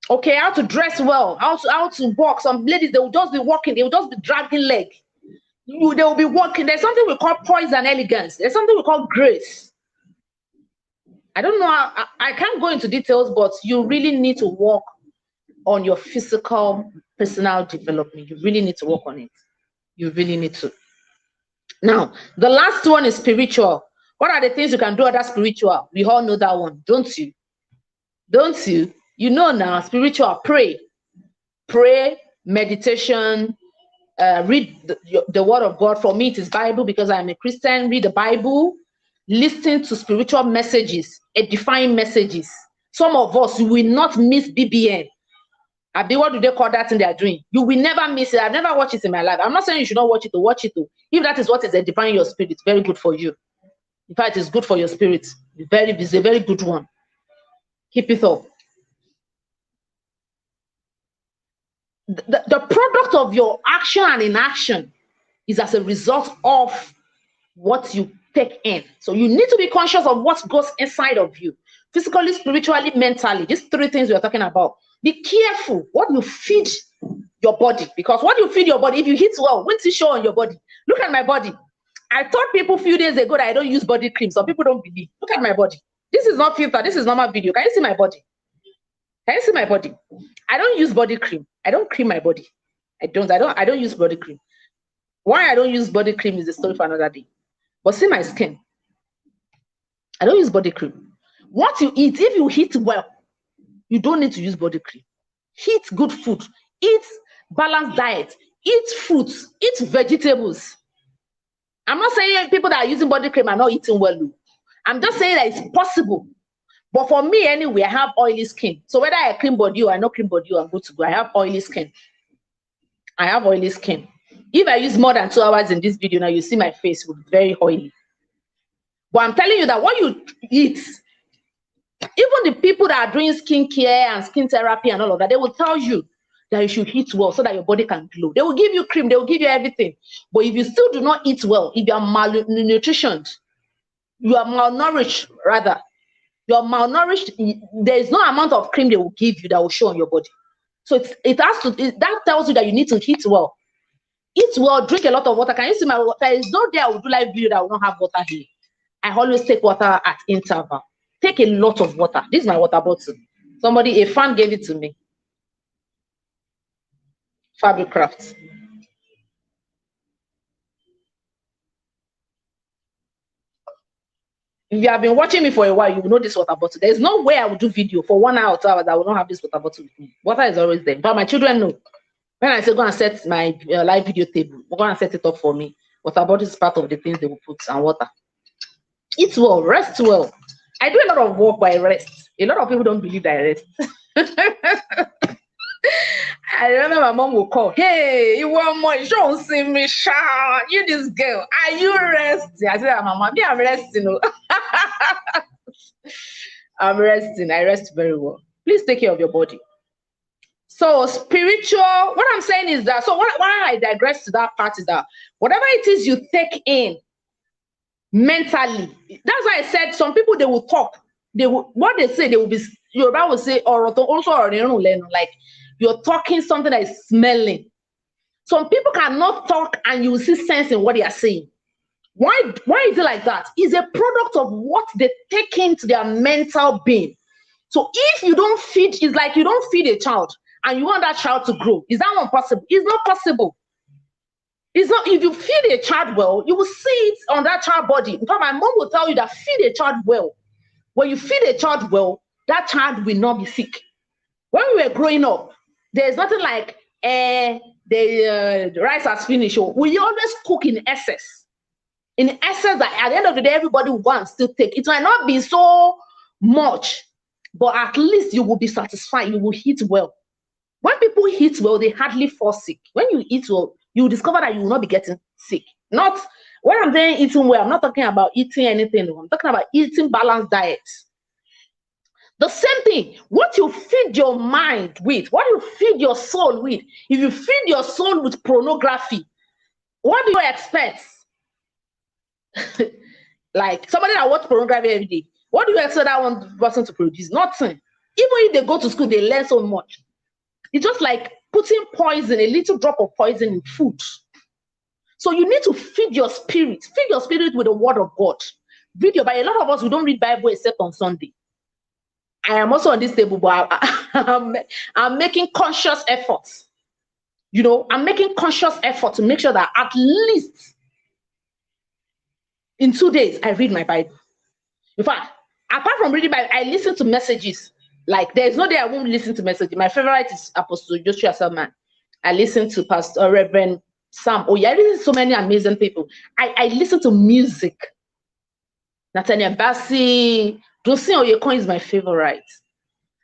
Speaker 1: Okay, how to dress well, how to walk. Some ladies, they will just be walking, they will just be dragging leg. They will be walking. There's something we call poise and elegance. There's something we call grace. I don't know, I can't go into details, but you really need to work on your physical, personal development. You really need to work on it. You really need to. Now, the last one is spiritual. What are the things you can do other spiritual? We all know that one, don't you? Don't you? You know now, spiritual, pray, meditation, read the word of God. For me, it is Bible, because I'm a Christian. Read the Bible, listen to spiritual messages, edifying messages. Some of us will not miss BBN. What do they call that thing they are doing? You will never miss it. I've never watched it in my life. I'm not saying you should not watch it, to watch it. If that is what is edifying your spirit, it's very good for you. In fact, it's good for your spirit. It's a very good one. Keep it up. The product of your action and inaction is as a result of what you take in. So you need to be conscious of what goes inside of you, physically, spiritually, mentally. These 3 things we are talking about. Be careful what you feed your body, because what you feed your body, if you eat well, what's it show on your body? Look at my body. I told people a few days ago that I don't use body cream. Some people don't believe. Look at my body. This is not filter. This is normal video. Can you see my body? Can you see my body? I don't use body cream. I don't cream my body. I don't use body cream. Why I don't use body cream is a story for another day. But see my skin. I don't use body cream. What you eat, if you eat well, you don't need to use body cream. Eat good food. Eat balanced diet. Eat fruits. Eat vegetables. I'm not saying people that are using body cream are not eating well. I'm just saying that it's possible. But for me, anyway, I have oily skin. So whether I cream body or I not cream body, I'm good to go. I have oily skin. I have oily skin. If I use more than 2 hours in this video, now you see my face will be very oily. But I'm telling you that what you eat, even the people that are doing skincare and skin therapy and all of that, they will tell you that you should eat well so that your body can glow. They will give you cream, they will give you everything. But if you still do not eat well, if you are malnutritioned, you are malnourished rather, you are malnourished, there is no amount of cream they will give you that will show on your body. So that tells you that you need to eat well. Eat well, drink a lot of water. Can you see my water? There is no day I will do live video that I will not have water here. I always take water at interval. Take a lot of water. This is my water bottle. A fan gave it to me. Fabric Crafts. If you have been watching me for a while, you will know this water bottle. There's no way I will do video for 1 hour or 2 hours that I will not have this water bottle with me. Water is always there. But my children know. When I say go and set my live video table, go and set it up for me. Water bottle is part of the things they will put, and water. Eat well, rest well. I do a lot of work, but I rest. A lot of people don't believe that I rest. I remember my mom will call, hey, you want more? You don't see me, Sha. You this girl, are you resting? I said, Mama, I'm resting. I'm resting. I rest very well. Please take care of your body. So spiritual, what I'm saying is that, so why I digress to that part is that whatever it is you take in mentally, that's why I said some people, they will talk. What they say, they will be, Yoruba will say, or also, like, you're talking something that is smelling. Some people cannot talk and you will see sense in what they are saying. Why is it like that? It's a product of what they take into their mental being. So if you don't feed, it's like you don't feed a child and you want that child to grow. Is that one possible? It's not possible. It's not. If you feed a child well, you will see it on that child body. In fact, my mom will tell you that feed a child well. When you feed a child well, that child will not be sick. When we were growing up, there's nothing like the rice has finished. We always cook in excess. In excess, that at the end of the day, everybody will go and still take. It might not be so much, but at least you will be satisfied. You will eat well. When people eat well, they hardly fall sick. When you eat well, you will discover that you will not be getting sick. Not when I'm saying eating well, I'm not talking about eating anything. I'm talking about eating balanced diet. The same thing, what you feed your mind with, what you feed your soul with. If you feed your soul with pornography, what do you expect? Like somebody that watches pornography every day, what do you expect that one person to produce? Nothing. Even if they go to school, they learn so much. It's just like putting poison, a little drop of poison in food. So you need to feed your spirit with the word of God. Read your Bible. A lot of us, we don't read Bible except on Sunday. I am also on this table, but I'm making conscious efforts. You know, I'm making conscious effort to make sure that at least in 2 days, I read my Bible. In fact, apart from reading Bible, I listen to messages. Like, there's no day I won't listen to messages. My favorite is Apostle Joshua Selman. I listen to Pastor Reverend Sam. Oh, yeah, I listen to so many amazing people. I listen to music. Nathaniel Bassey, Dosin Oyekon is my favorite.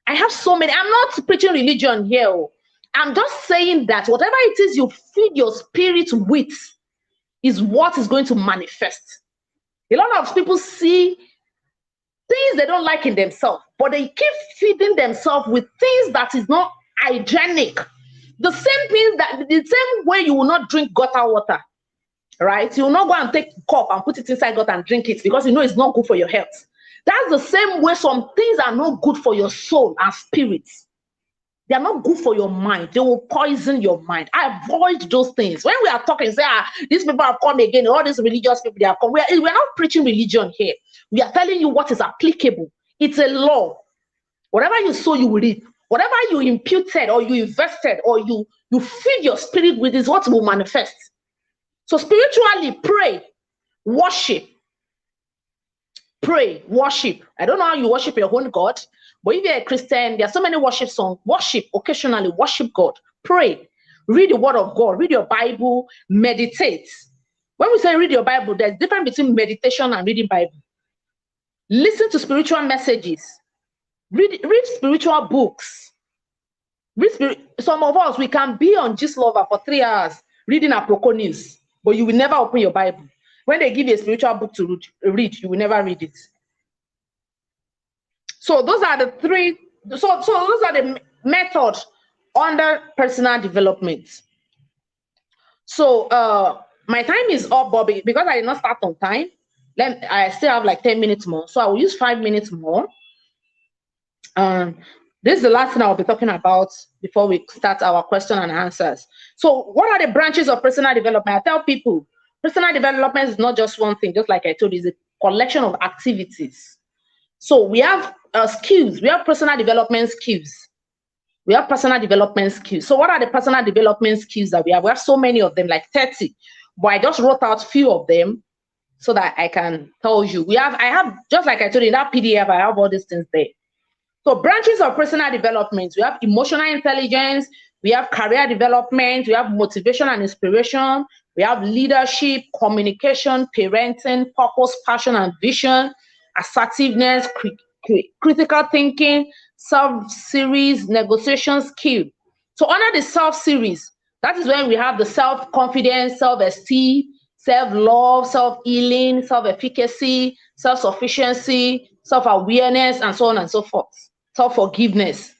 Speaker 1: I have so many. I'm not preaching religion here. I'm just saying that whatever it is you feed your spirit with is what is going to manifest. A lot of people see things they don't like in themselves, but they keep feeding themselves with things that is not hygienic. The same way you will not drink gutter water, right? You will not go and take a cup and put it inside gutter and drink it because you know it's not good for your health. That's the same way some things are not good for your soul and spirit. They are not good for your mind. They will poison your mind. Avoid those things. When we are talking, say, these people have come again, all these religious people, they have come. We're not preaching religion here. We are telling you what is applicable. It's a law. Whatever you sow, you will reap. Whatever you imputed or you invested or you feed your spirit with is what will manifest. So spiritually, pray, worship. Pray, worship. I don't know how you worship your own God, but if you're a Christian, there are so many worship songs. Worship, occasionally, worship God. Pray. Read the word of God. Read your Bible. Meditate. When we say read your Bible, there's a difference between meditation and reading Bible. Listen to spiritual messages. Read spiritual books. Some of us, we can be on Gist Lover for 3 hours reading Aproko news, but you will never open your Bible. When they give you a spiritual book to read, you will never read it. So those are the three. So those are the methods under personal development. So my time is up, Bobby, because I did not start on time. I still have like 10 minutes more, so I will use 5 minutes more. This is the last thing I'll be talking about before we start our question and answers. So what are the branches of personal development? I tell people, personal development is not just one thing, just like I told you, it's a collection of activities. So we have skills, we have personal development skills. We have personal development skills. So what are the personal development skills that we have? We have so many of them, like 30, but I just wrote out a few of them so that I can tell you. I have, just like I told you, in that PDF, I have all these things there. So branches of personal development, we have emotional intelligence, we have career development, we have motivation and inspiration, we have leadership, communication, parenting, purpose, passion and vision, assertiveness, critical thinking, self-series, negotiation skill. So under the self-series, that is when we have the self-confidence, self-esteem, self-love, self-healing, self-efficacy, self-sufficiency, self-awareness, and so on and so forth. Self-forgiveness.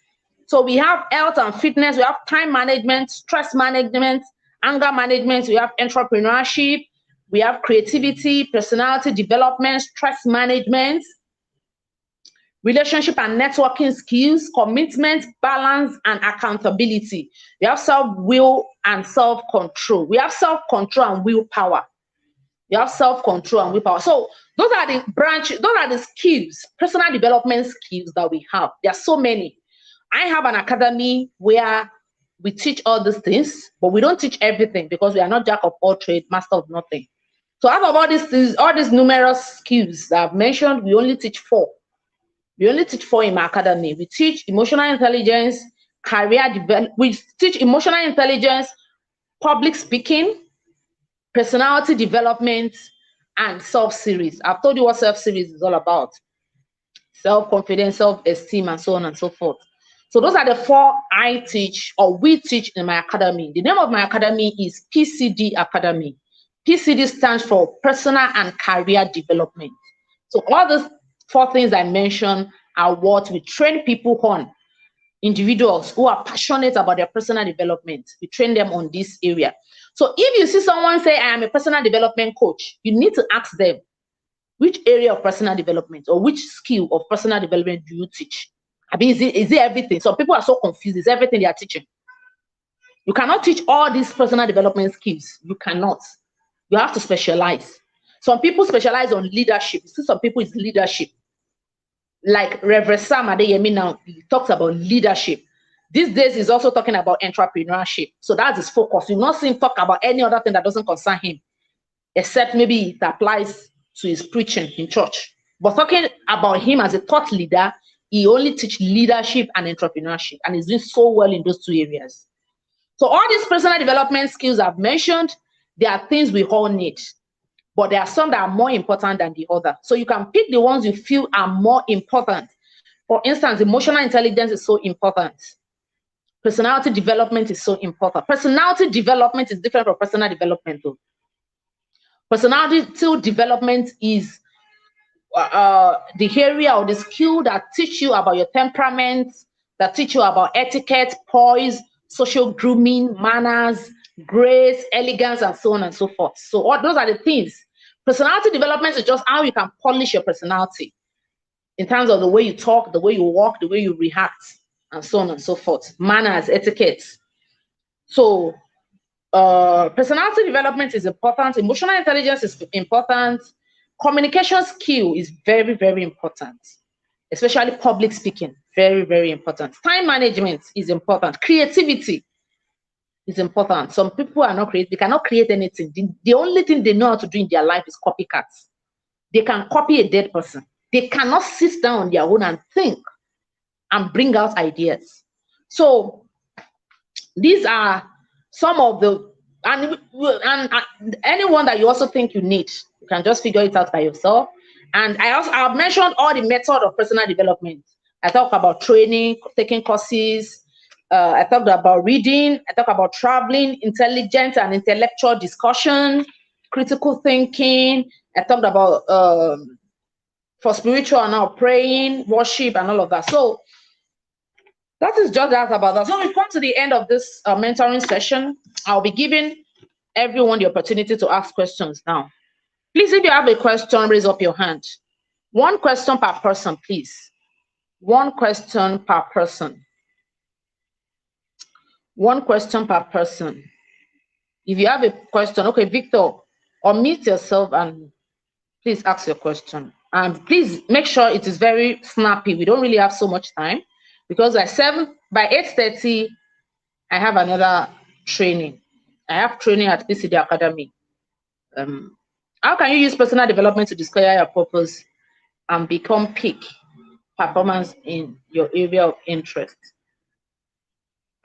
Speaker 1: So we have health and fitness, we have time management, stress management, anger management, we have entrepreneurship, we have creativity, personality development, stress management, relationship and networking skills, commitment, balance, and accountability. We have self-will and self-control. We have self-control and willpower. We have self-control and willpower. So those are the branches, those are the skills, personal development skills that we have. There are so many. I have an academy where we teach all these things, but we don't teach everything because we are not jack of all trades, master of nothing. So out of all these things, all these numerous skills that I've mentioned, we only teach 4. We only teach 4 in my academy. We teach emotional intelligence, career development. We teach emotional intelligence, public speaking, personality development, and self-series. I've told you what self-series is all about. Self-confidence, self-esteem, and so on and so forth. So those are the 4 I teach, or we teach in my academy. The name of my academy is PCD Academy. PCD stands for Personal and Career Development. So all those 4 things I mentioned are what we train people on. Individuals who are passionate about their personal development, we train them on this area. So if you see someone say, I am a personal development coach, you need to ask them, which area of personal development or which skill of personal development do you teach? I mean, is it everything? Some people are so confused. It's everything they are teaching. You cannot teach all these personal development skills. You cannot. You have to specialize. Some people specialize on leadership. You see, some people is leadership. Like Reverend Sam Adeyemi now, he talks about leadership. These days, he's also talking about entrepreneurship. So that's his focus. You've not seen him talk about any other thing that doesn't concern him, except maybe it applies to his preaching in church. But talking about him as a thought leader, he only teaches leadership and entrepreneurship, and he's doing so well in those 2 areas. So all these personal development skills I've mentioned, they are things we all need, but there are some that are more important than the other. So you can pick the ones you feel are more important. For instance, emotional intelligence is so important. Personality development is so important. Personality development is different from personal development, though. Personality development is the area or the skill that teach you about your temperament, that teach you about etiquette, poise, social grooming, manners, grace, elegance, and so on and so forth. So all those are the things. Personality development is just how you can polish your personality in terms of the way you talk, the way you walk, the way you react, and so on and so forth. Manners, etiquette. So personality development is important. Emotional intelligence is important. Communication skill is very, very important, especially public speaking. Very, very important. Time management is important. Creativity is important. Some people are not creative. They cannot create anything. The only thing they know how to do in their life is copycats. They can copy a dead person. They cannot sit down on their own and think and bring out ideas. So these are some of the, and anyone that you also think you need, you can just figure it out by yourself. And I've mentioned all the method of personal development. I talk about training, taking courses. I talked about reading. I talk about traveling, intelligent and intellectual discussion, critical thinking. I talked about for spiritual now, praying, worship, and all of that. So that is just that about that. So we come to the end of this mentoring session. I'll be giving everyone the opportunity to ask questions now. Please, if you have a question, raise up your hand. One question per person, please. One question per person. One question per person. If you have a question, okay, Victor, unmute yourself and please ask your question. And please make sure it is very snappy. We don't really have so much time because by 8:30, I have another training. I have training at PCD Academy. How can you use personal development to discover your purpose and become peak performance in your area of interest?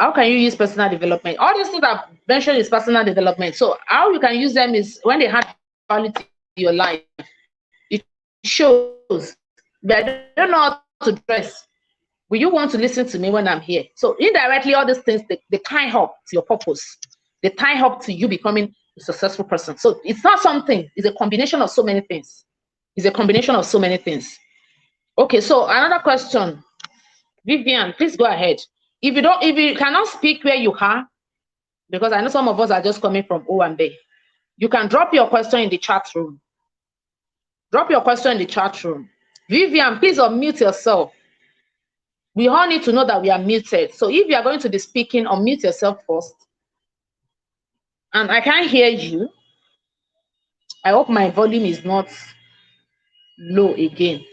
Speaker 1: How can you use personal development? All these things I've mentioned is personal development. So how you can use them is when they have quality in your life. It shows that I don't know how to dress. Will you want to listen to me when I'm here? So indirectly, all these things, they tie up to your purpose. They tie up to you becoming a successful person. So it's not something, it's a combination of so many things. It's a combination of so many things. Okay, so another question. Vivian, please go ahead. If you cannot speak where you are, because I know some of us are just coming from Owambe, you can drop your question in the chat room. Drop your question in the chat room. Vivian, please unmute yourself. We all need to know that we are muted. So if you are going to be speaking, unmute yourself first. And I can't hear you. I hope my volume is not low again.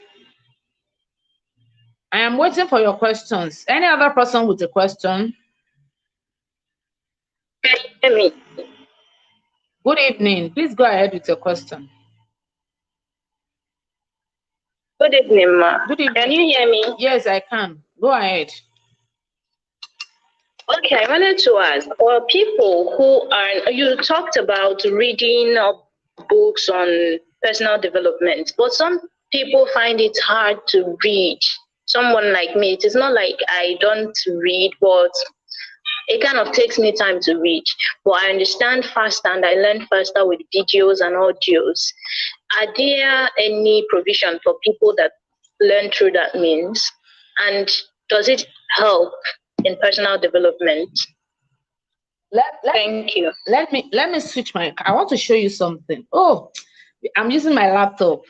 Speaker 1: I am waiting for your questions. Any other person with a question?
Speaker 2: Can you hear me?
Speaker 1: Good evening. Please go ahead with your question.
Speaker 2: Good evening, ma.
Speaker 1: Good evening.
Speaker 2: Can you hear me?
Speaker 1: Yes, I can. Go ahead.
Speaker 2: Okay, I wanted to ask, for people who are, you talked about reading books on personal development, but some people find it hard to read. Someone like me, it is not like I don't read, but it kind of takes me time to read. But I understand faster and I learn faster with videos and audios. Are there any provision for people that learn through that means? And does it help in personal development? Thank you.
Speaker 1: Let me switch my. I want to show you something. Oh, I'm using my laptop.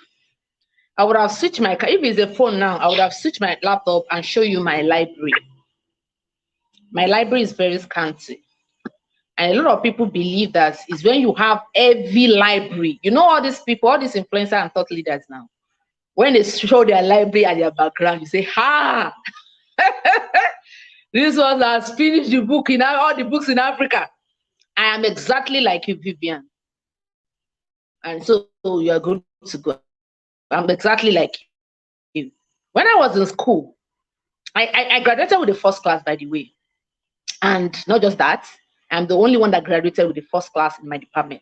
Speaker 1: I would have switched my. If it's a phone now, I would have switched my laptop and show you my library. My library is very scanty. And a lot of people believe that is when you have heavy library. You know, all these people, all these influencers and thought leaders now, when they show their library and their background, you say, ha, this one has finished the book in all the books in Africa. I am exactly like you, Vivian. And so you are good to go. I'm exactly like you. When I was in school, I graduated with the first class, by the way. And not just that, I'm the only one that graduated with the first class in my department.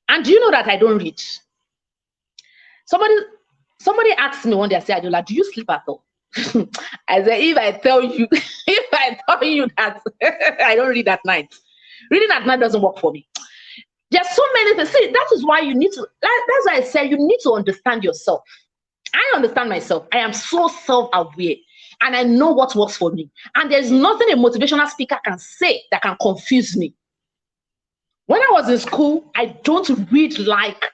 Speaker 1: And do you know that I don't read? Somebody asked me one day, I said, Adola, do you sleep at all? I said, if I tell you that I don't read at night, reading at night doesn't work for me. There's so many things. See, that is why you need to, that's why I say you need to understand yourself. I understand myself. I am so self-aware. And I know what works for me. And there's nothing a motivational speaker can say that can confuse me. When I was in school, I don't read like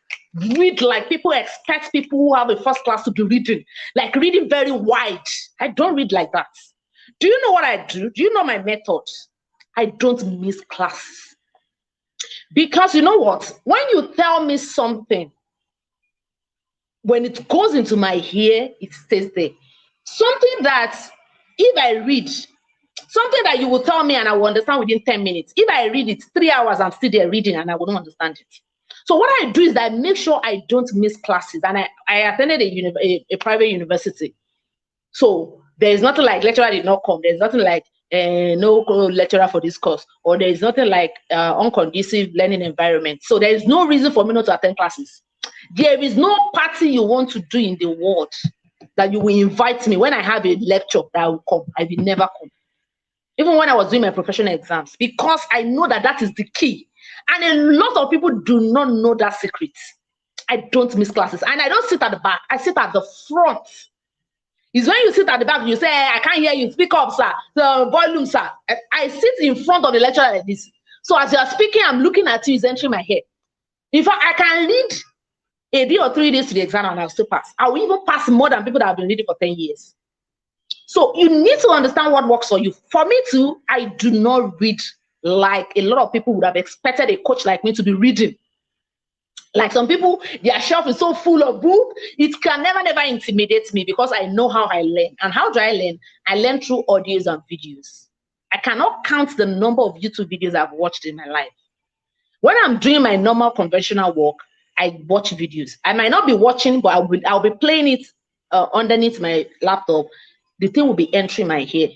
Speaker 1: people expect people who have a first class to be reading, like reading very wide. I don't read like that. Do you know what I do? Do you know my method? I don't miss classes. Because you know what? When you tell me something, when it goes into my ear, it stays there. Something that if I read, something that you will tell me and I will understand within 10 minutes. If I read it 3 hours, I'm still there reading and I wouldn't understand it. So what I do is that I make sure I don't miss classes. And I attended a private university. So there's nothing like lecturer did not come. There's nothing like no lecturer for this course. Or there's nothing like unconducive learning environment. So there is no reason for me not to attend classes. There is no party you want to do in the world that you will invite me when I have a lecture that I will come. I will never come. Even when I was doing my professional exams, because I know that that is the key. And a lot of people do not know that secret. I don't miss classes, and I don't sit at the back. I sit at the front. It's when you sit at the back, you say, I can't hear you. Speak up, sir. The volume, sir. I sit in front of the lecturer like this. So as you are speaking, I'm looking at you, it's entering my head. In fact, I can read a day or 3 days to the exam and I'll still pass. I will even pass more than people that have been reading for 10 years. So you need to understand what works for you. For me too, I do not read like a lot of people would have expected a coach like me to be reading. Like some people, their shelf is so full of books, it can never intimidate me because I know how I learn. And how do I learn? I learn through audios and videos. I cannot count the number of YouTube videos I've watched in my life. When I'm doing my normal conventional work, I watch videos. I might not be watching, but I'll be playing it underneath my laptop. The thing will be entering my head.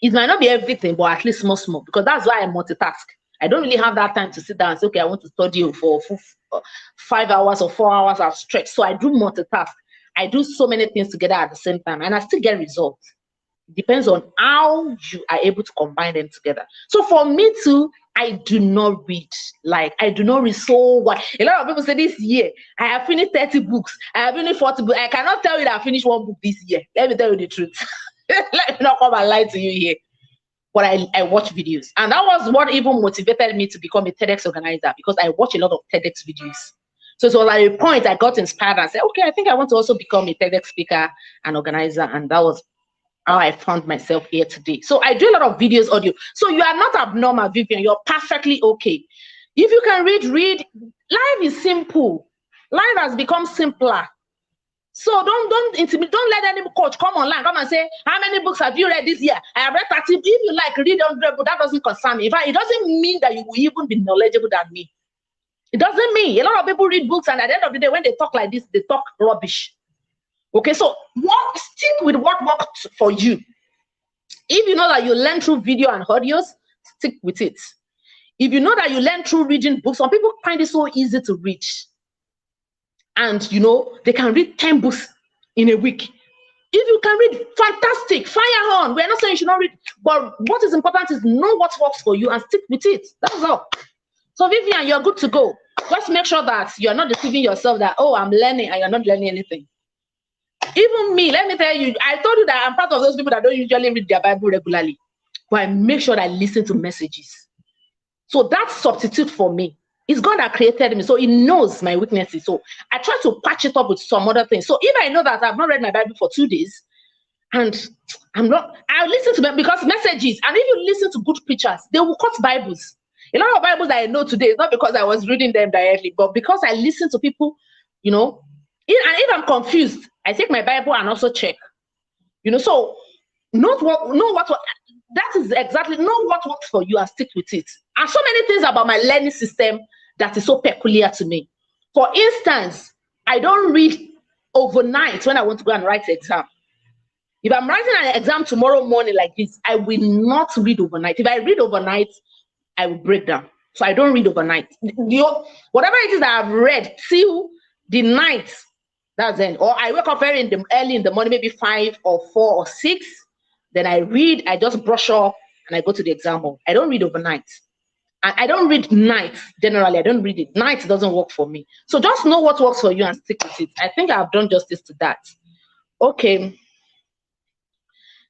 Speaker 1: It might not be everything, but at least small, because that's why I multitask. I don't really have that time to sit down and say, okay, I want to study for 5 hours or 4 hours at stretch. So I do multitask. I do so many things together at the same time, and I still get results. It depends on how you are able to combine them together. So for me too, I do not read. Like, I do not read so wide. A lot of people say this year, I have finished 30 books. I have finished 40 books. I cannot tell you that I finished 1 book this year. Let me tell you the truth. Let me not come and lie to you here. But I watch videos. And that was what even motivated me to become a TEDx organizer, because I watch a lot of TEDx videos. So at a point I got inspired and said, okay, I think I want to also become a TEDx speaker and organizer. And that was how I found myself here today. So I do a lot of videos, audio. So you are not abnormal, Vivian. You're perfectly okay. If you can read. Life is simple. Life has become simpler. So don't intimidate. Don't let any coach come online, come and say, how many books have you read this year? I have read 30. If you like, read 100, but that doesn't concern me. In fact, it doesn't mean that you will even be knowledgeable than me. It doesn't mean. A lot of people read books, and at the end of the day, when they talk like this, they talk rubbish. Okay, so stick with what works for you. If you know that you learn through video and audios, stick with it. If you know that you learn through reading books, some people find it so easy to read. And they can read 10 books in a week. If you can read, fantastic, fire on. We're not saying you should not read, but what is important is know what works for you and stick with it. That's all. So Vivian, you're good to go. Just make sure that you're not deceiving yourself that, oh, I'm learning, and you're not learning anything. Even me, let me tell you, I told you that I'm part of those people that don't usually read their Bible regularly, but I make sure I listen to messages. So that's substitute for me. It's God that created me, so He knows my weaknesses. So I try to patch it up with some other things. So if I know that I've not read my Bible for 2 days, and I'll listen to them, because messages, and if you listen to good preachers, they will quote Bibles. A lot of Bibles that I know today is not because I was reading them directly, but because I listen to people, and if I'm confused, I take my Bible and also check. So that is exactly, know what works for you and stick with it. And so many things about my learning system that is so peculiar to me. For instance, I don't read overnight when I want to go and write the exam. If I'm writing an exam tomorrow morning like this, I will not read overnight. If I read overnight, I will break down. So I don't read overnight. Whatever it is that I've read till the night, that's it. Or I wake up early in the morning, maybe 5 or 4 or 6. Then I read, I just brush off, and I go to the exam hall. I don't read overnight. I don't read nights generally. I don't read it. Night doesn't work for me. So just know what works for you and stick with it. I think I've done justice to that. Okay.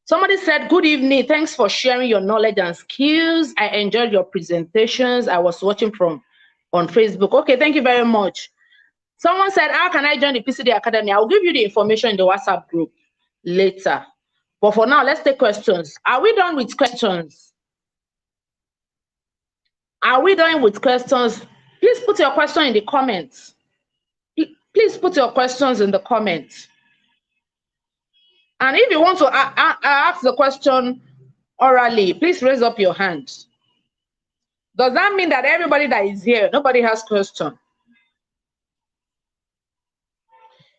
Speaker 1: Somebody said, good evening. Thanks for sharing your knowledge and skills. I enjoyed your presentations. I was watching on Facebook. Okay, thank you very much. Someone said, how can I join the PCD Academy? I'll give you the information in the WhatsApp group later. But for now, let's take questions. Are we done with questions? Are we done with questions? Please put your question in the comments. Please put your questions in the comments. And if you want to ask the question orally, please raise up your hand. Does that mean that everybody that is here, nobody has question?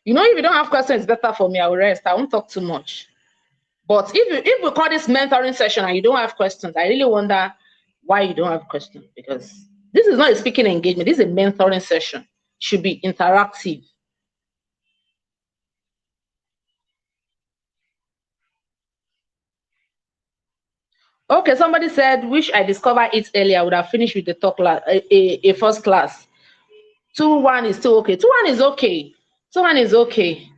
Speaker 1: If you don't have questions, it's better for me. I will rest. I won't talk too much. But if we call this mentoring session and you don't have questions, I really wonder why you don't have questions, because this is not a speaking engagement. This is a mentoring session. It should be interactive. Okay, somebody said, wish I discovered it earlier. I would have finished with the talk a first class. 2-1 is still okay. 2-1 is okay. 2-1 is okay.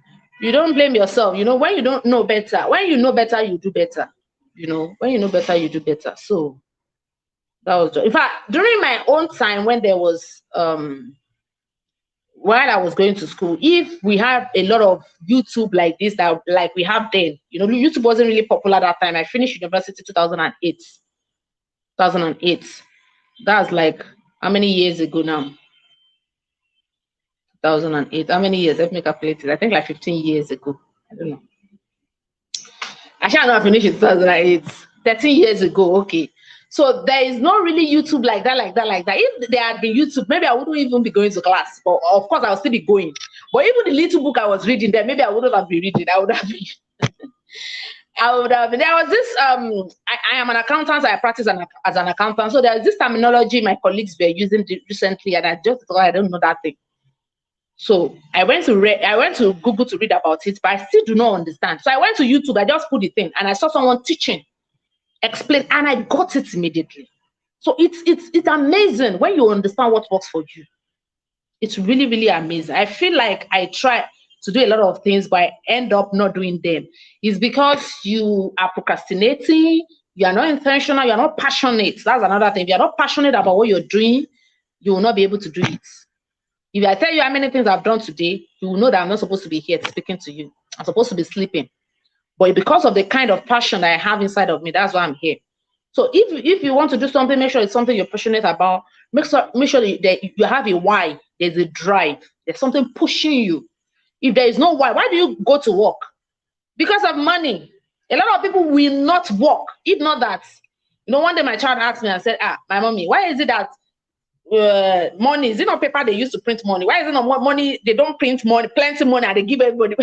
Speaker 1: You don't blame yourself. You know, when you don't know better, when you know better, you do better. You know, when you know better, you do better. So that was, in fact, during my own time when there was while I was going to school, if we had a lot of YouTube like this, that like we have then, you know, YouTube wasn't really popular that time. I finished university 2008. 2008. That's like how many years ago now? 2008. How many years? Let me calculate it. I think like 15 years ago. I don't know. I shall not finish in 2008. 13 years ago. Okay. So there is not really YouTube like that. If there had been YouTube, maybe I wouldn't even be going to class. But of course, I'll still be going. But even the little book I was reading there, maybe I wouldn't have been reading. I would have been. I would have. There was this. I am an accountant. I practice as an accountant. So there's this terminology my colleagues were using recently, and I just thought I don't know that thing. So I went to Google to read about it, but I still do not understand. So I went to YouTube. I just put the thing, and I saw someone teaching, explain, and I got it immediately. So it's amazing when you understand what works for you. It's really, really amazing. I feel like I try to do a lot of things, but I end up not doing them. It's because you are procrastinating, you are not intentional, you are not passionate. That's another thing. If you are not passionate about what you're doing, you will not be able to do it. If I tell you how many things I've done today, you will know that I'm not supposed to be here speaking to you. I'm supposed to be sleeping. But because of the kind of passion that I have inside of me, that's why I'm here. So if you want to do something, make sure it's something you're passionate about. Make sure that you have a why. There's a drive. There's something pushing you. If there is no why do you go to work? Because of money. A lot of people will not work. If not that, you know, one day my child asked me and said, my mommy, why is it that money, is it not paper they used to print money? Why is it not money? They don't print money, plenty money, and they give everybody.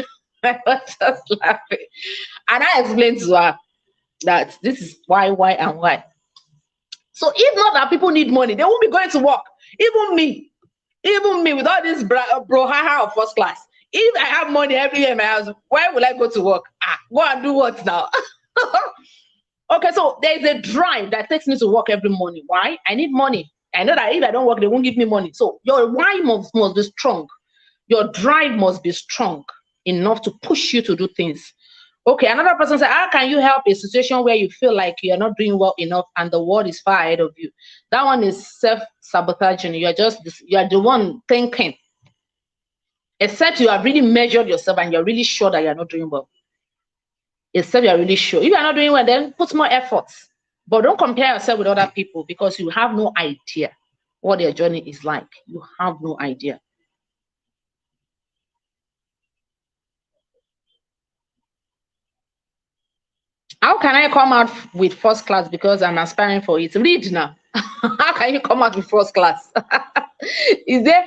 Speaker 1: I was just laughing. And I explained to her that this is why, and why. So if not that people need money, they won't be going to work. Even me with all this brouhaha of first class. If I have money every year in my house, why will I go to work? Go and do what now? Okay, so there's a drive that takes me to work every morning. Why? I need money. I know that if I don't work, they won't give me money. So your why must be strong. Your drive must be strong enough to push you to do things. Okay, another person said, how can you help a situation where you feel like you're not doing well enough and the world is far ahead of you? That one is self-sabotaging. You are the one thinking. Except you have really measured yourself and you're really sure that you're not doing well. Except you're really sure. If you're not doing well, then put more efforts. But don't compare yourself with other people because you have no idea what their journey is like. You have no idea. How can I come out with first class because I'm aspiring for it? Read now. How can you come out with first class? Is there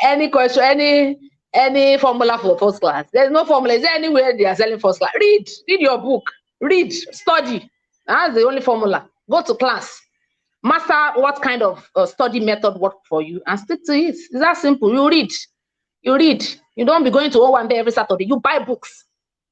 Speaker 1: any question, any formula for first class? There's no formula. Is there anywhere they are selling first class? Read your book. Read, study. That's the only formula. Go to class. Master what kind of study method worked for you and stick to it. It's that simple. You read. You don't be going to Owambe every Saturday. You buy books.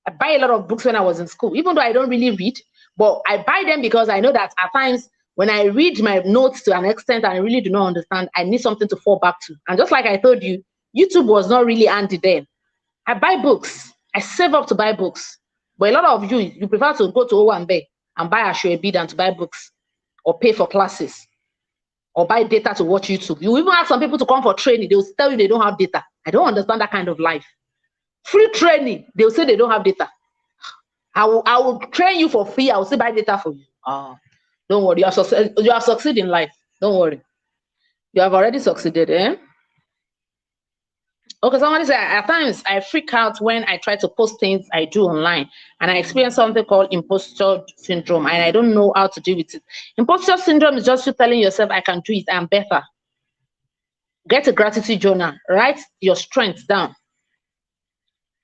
Speaker 1: I buy a lot of books when I was in school, even though I don't really read, but I buy them because I know that at times when I read my notes to an extent and I really do not understand, I need something to fall back to. And just like I told you, YouTube was not really handy then. I buy books. I save up to buy books. But a lot of you prefer to go to Owambe and buy a Ashwebi than to buy books or pay for classes or buy data to watch YouTube. You even have some people to come for training. They'll tell you they don't have data. I don't understand that kind of life. Free training, they'll say they don't have data. I will train you for free. I will say buy data for you. Don't worry, you have succeeded in life. Don't worry. You have already succeeded, eh? Okay, somebody said, at times I freak out when I try to post things I do online and I experience something called imposter syndrome and I don't know how to deal with it. Imposter syndrome is just you telling yourself, I can do it, I'm better. Get a gratitude journal, write your strengths down.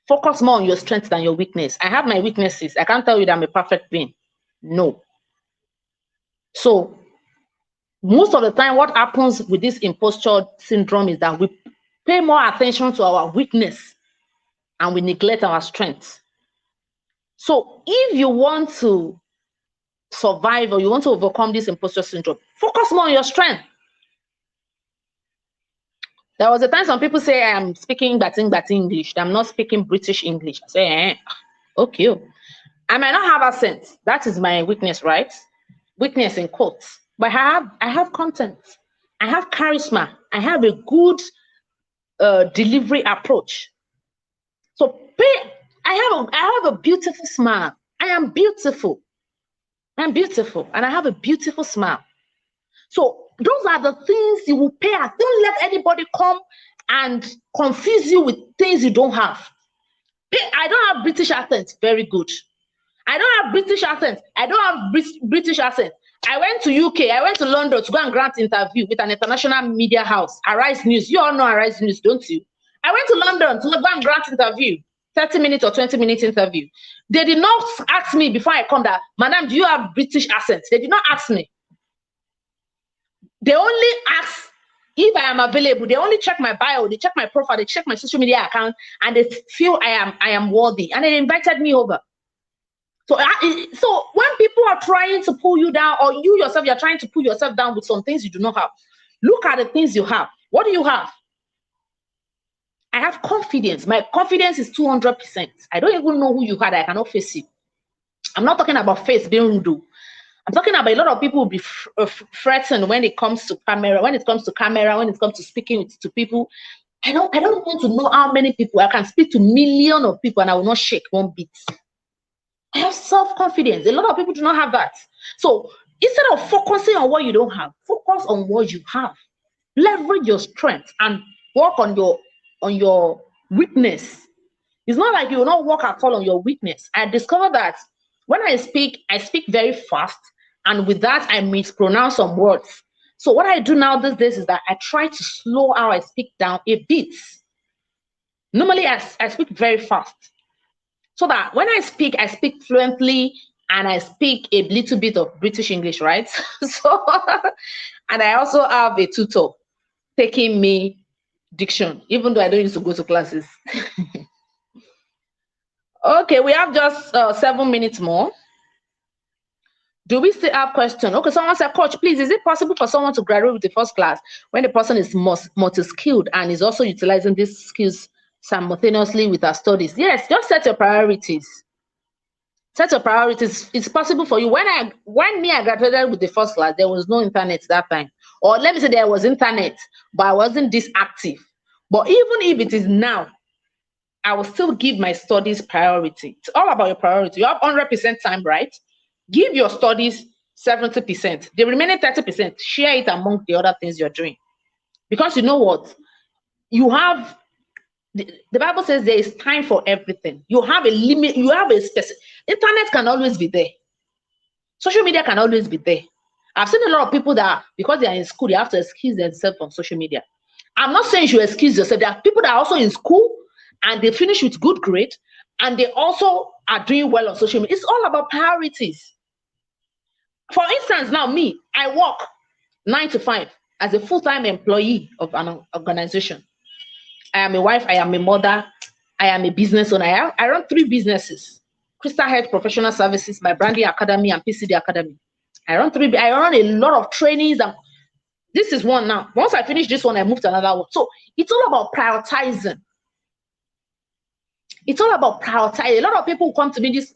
Speaker 1: Focus more on your strengths than your weakness. I have my weaknesses. I can't tell you that I'm a perfect being. No. So most of the time, what happens with this imposter syndrome is that we pay more attention to our weakness and we neglect our strengths. So if you want to survive or you want to overcome this imposter syndrome, focus more on your strength. There was a time some people say I am speaking Batin English. I'm not speaking British English. I say, okay. I might not have accent. That is my weakness, right? Weakness in quotes. But I have content. I have charisma. I have a good delivery approach. So I have a beautiful smile. I am beautiful. I'm beautiful, and I have a beautiful smile. So those are the things you will pay. Don't let anybody come and confuse you with things you don't have. I don't have British accent. Very good. I don't have British accent. I don't have British accent. I went to UK. I went to London to go and grant interview with an international media house, Arise News. You all know Arise News, don't you? I went to London to go and grant interview, 30-minute or 20-minute interview. They did not ask me before I come that, Madam, do you have British accent? They did not ask me. They only ask if I am available. They only check my bio, they check my profile, they check my social media account, and they feel I am worthy. And they invited me over. So when people are trying to pull you down, or you yourself, you're trying to pull yourself down with some things you do not have, look at the things you have. What do you have? I have confidence. My confidence is 200%. I don't even know who you are. I cannot face you. I'm not talking about face being rude. I'm talking about a lot of people will be threatened when it comes to camera, when it comes to speaking to people. I don't want to know how many people. I can speak to millions of people and I will not shake one bit. I have self-confidence. A lot of people do not have that. So instead of focusing on what you don't have, focus on what you have. Leverage your strength and work on your weakness. It's not like you will not work at all on your weakness. I discovered that when I speak very fast, and with that I mispronounce some words. So what I do now these days is that I try to slow how I speak down a bit. Normally I speak very fast, so that when I speak fluently and I speak a little bit of British English, right? So, and I also have a tutor taking me diction, even though I don't used to go to classes. Okay, we have just 7 minutes more. Do we still have questions? Okay, someone said, Coach, please, is it possible for someone to graduate with the first class when the person is multi-skilled and is also utilizing these skills simultaneously with our studies? Yes, just set your priorities. Set your priorities. It's possible for you. When I graduated with the first class, there was no internet that time. Or let me say there was internet, but I wasn't this active. But even if it is now, I will still give my studies priority. It's all about your priority. You have 100% time, right? Give your studies 70%. The remaining 30%, share it among the other things you're doing. Because you know what? You have, the Bible says there is time for everything. You have a limit, you have a specific, internet can always be there. Social media can always be there. I've seen a lot of people that, because they are in school, they have to excuse themselves from social media. I'm not saying you should excuse yourself. There are people that are also in school and they finish with good grade and they also are doing well on social media. It's all about priorities. For instance, now me, I work 9 to 5 as a full-time employee of an organization. I am a wife, I am a mother, I am a business owner. I run 3 businesses: Crystal Health Professional Services, my branding academy, and PCD Academy. I run a lot of trainings, and this is one now. Once I finish this one, I move to another one. So it's all about prioritizing. It's all about prioritizing. A lot of people come to me this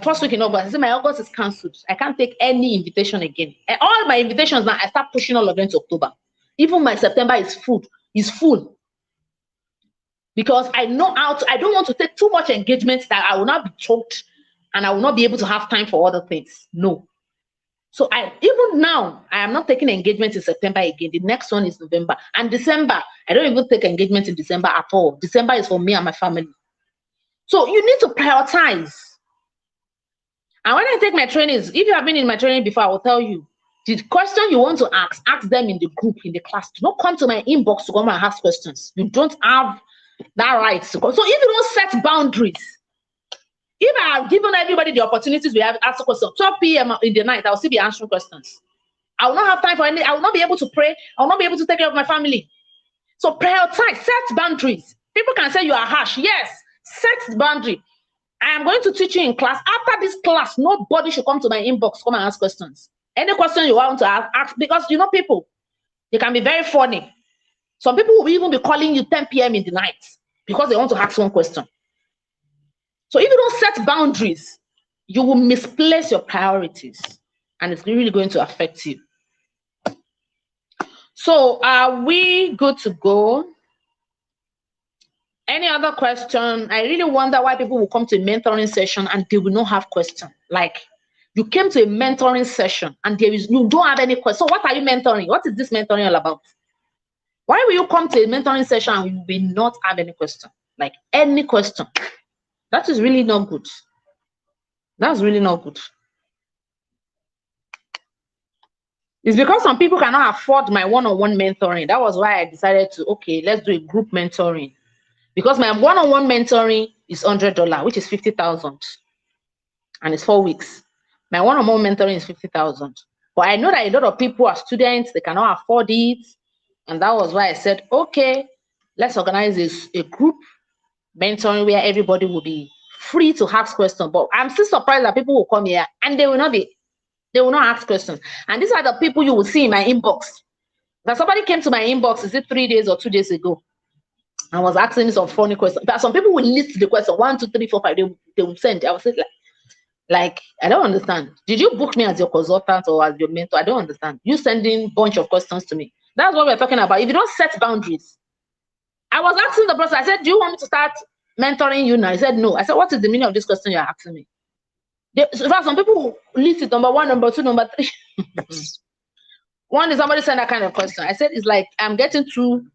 Speaker 1: first week in August. I say my August is cancelled. I can't take any invitation again. And all my invitations now, I start pushing all of them to October. Even my September is full. Because I know I don't want to take too much engagement that I will not be choked and I will not be able to have time for other things. No. So even now, I am not taking engagement in September again. The next one is November. And December, I don't even take engagement in December at all. December is for me and my family. So you need to prioritize. And when I take my trainings, if you have been in my training before, I will tell you, the question you want to ask them in the group, in the class. Do not come to my inbox to come and ask questions. You don't have that right to come. So if you don't set boundaries, if I have given everybody the opportunities we have to ask questions, 12 p.m. in the night, I will still be answering questions. I will not have time for any, I will not be able to pray. I will not be able to take care of my family. So prioritize, set boundaries. People can say you are harsh. Yes, set boundary. I am going to teach you in class. After this class, nobody should come to my inbox, come and ask questions. Any question you want to ask, because you know people, they can be very funny. Some people will even be calling you 10 p.m. in the night because they want to ask one question. So if you don't set boundaries, you will misplace your priorities and it's really going to affect you. So are we good to go? Any other question? I really wonder why people will come to a mentoring session and they will not have questions. Like you came to a mentoring session and you don't have any questions. So what are you mentoring? What is this mentoring all about? Why will you come to a mentoring session and you will not have any question? Like any question? That is really not good. That's really not good. It's because some people cannot afford my one-on-one mentoring. That was why I decided to, okay, let's do a group mentoring. Because my one-on-one mentoring is $100, which is 50,000. And it's 4 weeks. My one-on-one mentoring is 50,000. But I know that a lot of people are students, they cannot afford it. And that was why I said, okay, let's organize a group mentoring where everybody will be free to ask questions. But I'm still surprised that people will come here and they will not ask questions. And these are the people you will see in my inbox. That somebody came to my inbox, is it 3 days or 2 days ago? I was asking some funny questions. But some people will list the question 1, 2, 3, 4, 5. They will send. I was like, I don't understand. Did you book me as your consultant or as your mentor? I don't understand. You sending a bunch of questions to me. That's what we're talking about. If you don't set boundaries. I was asking the person, I said, do you want me to start mentoring you now? He said, no. I said, what is the meaning of this question you're asking me? Some people list it number 1, number 2, number 3. One is somebody sent that kind of question. I said, it's like, I'm getting too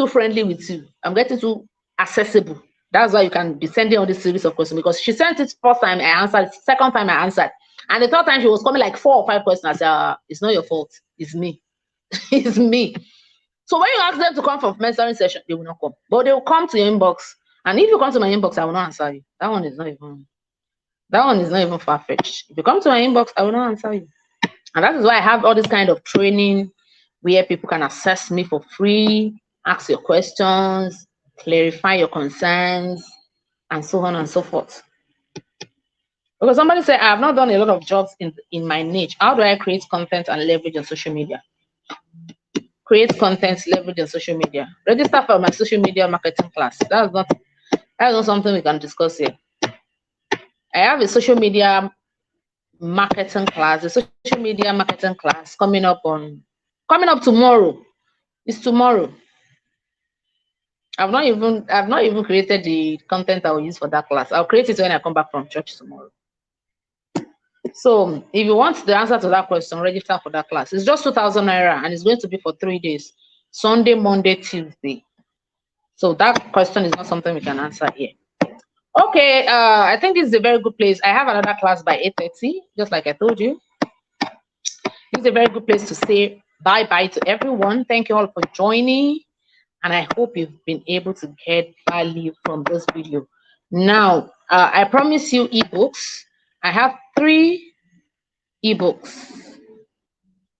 Speaker 1: friendly with you. I'm getting too accessible. That's why you can be sending all this series of questions, because she sent it first time, I answered, second time I answered. And the third time she was coming like 4 or 5 questions. I said, it's not your fault. It's me. It's me. So when you ask them to come for mentoring session, they will not come. But they will come to your inbox. And if you come to my inbox, I will not answer you. That one is not even far-fetched. If you come to my inbox, I will not answer you. And that is why I have all this kind of training where people can access me for free, ask your questions, clarify your concerns, and so on and so forth. Because somebody said, I have not done a lot of jobs in my niche. How do I create content and leverage on social media? Create content, leverage on social media. Register for my social media marketing class. That's not something we can discuss here. I have a social media marketing class, coming up tomorrow. It's tomorrow. I've not even created the content I will use for that class. I'll create it when I come back from church tomorrow. So if you want the answer to that question, register for that class. It's just 2,000 naira and it's going to be for 3 days, Sunday, Monday, Tuesday. So that question is not something we can answer here. Okay, I think this is a very good place. I have another class by 8:30, just like I told you. This is a very good place to say bye-bye to everyone. Thank you all for joining. And I hope you've been able to get value from this video. Now, I promise you ebooks. I have 3 ebooks.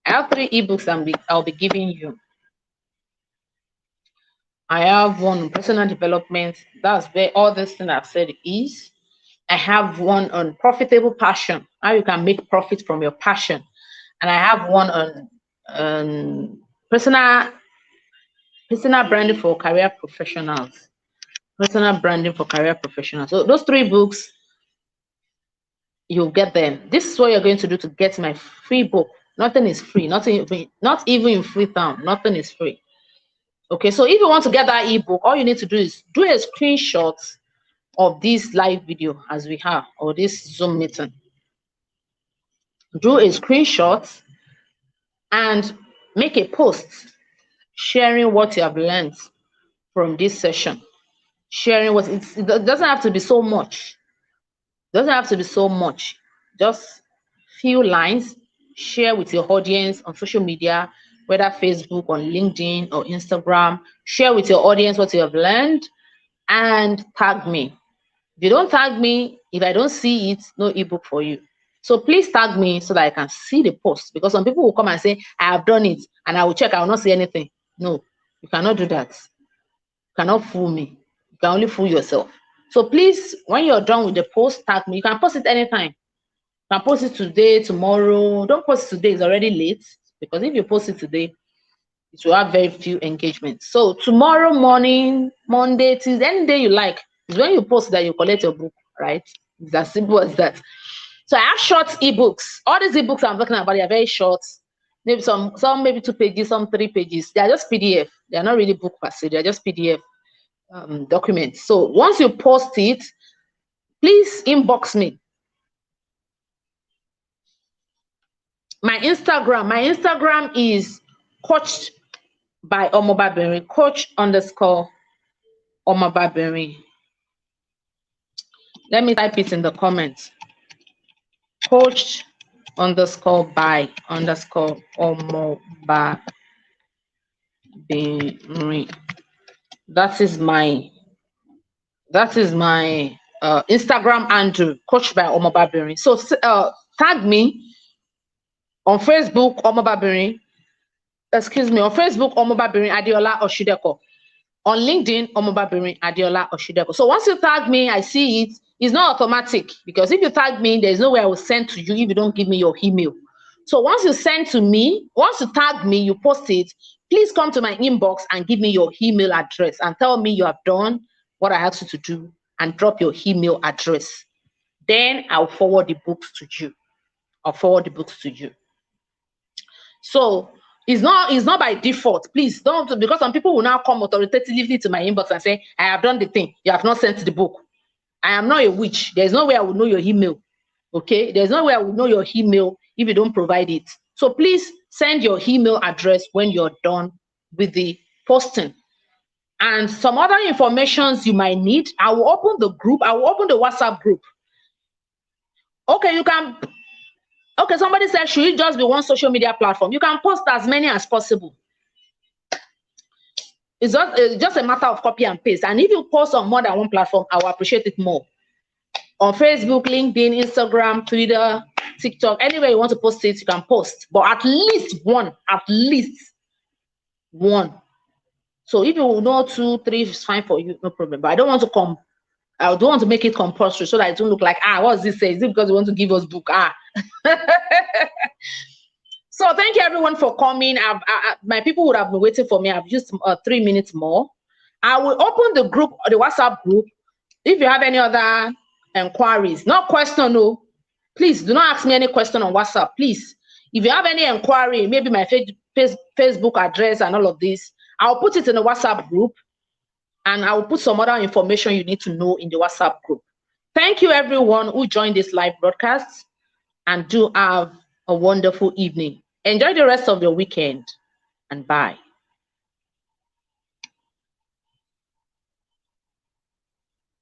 Speaker 1: I have 3 ebooks I'll be giving you. I have one on personal development. That's where all this thing I've said is. I have one on profitable passion, how you can make profit from your passion. And I have one on personal branding for career professionals. Personal branding for career professionals. So those 3 books, you'll get them. This is what you're going to do to get my free book. Nothing is free. Not even in Freetown. Nothing is free. Okay, so if you want to get that ebook, all you need to do is do a screenshot of this live video as we have, or this Zoom meeting. Do a screenshot and make a post sharing what you have learned from this session. Sharing what it doesn't have to be so much. Doesn't have to be so much. Just few lines. Share with your audience on social media, whether Facebook, on LinkedIn or Instagram. Share with your audience what you have learned and tag me. If you don't tag me, if I don't see it, no ebook for you. So please tag me so that I can see the post, because some people will come and say, I have done it, and I will check, I will not see anything. No, you cannot do that. You cannot fool me. You can only fool yourself. So please, when you're done with the post, tag me. You can post it anytime. You can post it today, tomorrow. Don't post it today, it's already late. Because if you post it today, it will have very few engagements. So tomorrow morning, Monday, Tuesday, any day you like, is when you post that you collect your book, right? It's as simple as that. So I have short ebooks. All these ebooks I'm talking about, they are very short. Maybe some maybe 2 pages, some 3 pages. They are just PDF. They are not really book per se. They are just PDF documents. So once you post it, please inbox me. My Instagram is Coached by Omobabiri, Coach_Omobabiri. Let me type it in the comments. Coach_by_Omobabiri. That is my Instagram handle, Coached by Omobabiri. So tag me on Facebook, Omobabiri. Excuse me, on Facebook, Omobabiri Adeola Oshideko. On LinkedIn, Omobabiri Adeola Oshideko. So once you tag me, I see it. It's not automatic, because if you tag me, there's no way I will send to you if you don't give me your email. So once you send to me, once you tag me, you post it, please come to my inbox and give me your email address and tell me you have done what I asked you to do and drop your email address. Then I'll forward the books to you. So it's not by default. Please don't, because some people will now come authoritatively to my inbox and say, I have done the thing. You have not sent the book. I am not a witch. There's no way I will know your email. Okay? There's no way I will know your email if you don't provide it. So please send your email address when you're done with the posting. And some other informations you might need, I will open the group. I will open the WhatsApp group. Okay, you can. Okay, somebody said, should it just be one social media platform? You can post as many as possible. It's just a matter of copy and paste. And if you post on more than one platform, I will appreciate it more. On Facebook, LinkedIn, Instagram, Twitter, TikTok, anywhere you want to post it, you can post. But at least one. So if you know 2, 3, it's fine for you, no problem. But I don't want to make it compulsory so that it don't look like, what's this say? Is it because you want to give us book? So thank you everyone for coming. My people would have been waiting for me. I've used 3 minutes more. I will open the group, the WhatsApp group. If you have any other inquiries, not question, no, please do not ask me any question on WhatsApp, please. If you have any inquiry, maybe my Facebook address and all of this, I'll put it in the WhatsApp group, and I will put some other information you need to know in the WhatsApp group. Thank you everyone who joined this live broadcast, and do have a wonderful evening. Enjoy the rest of your weekend, and bye.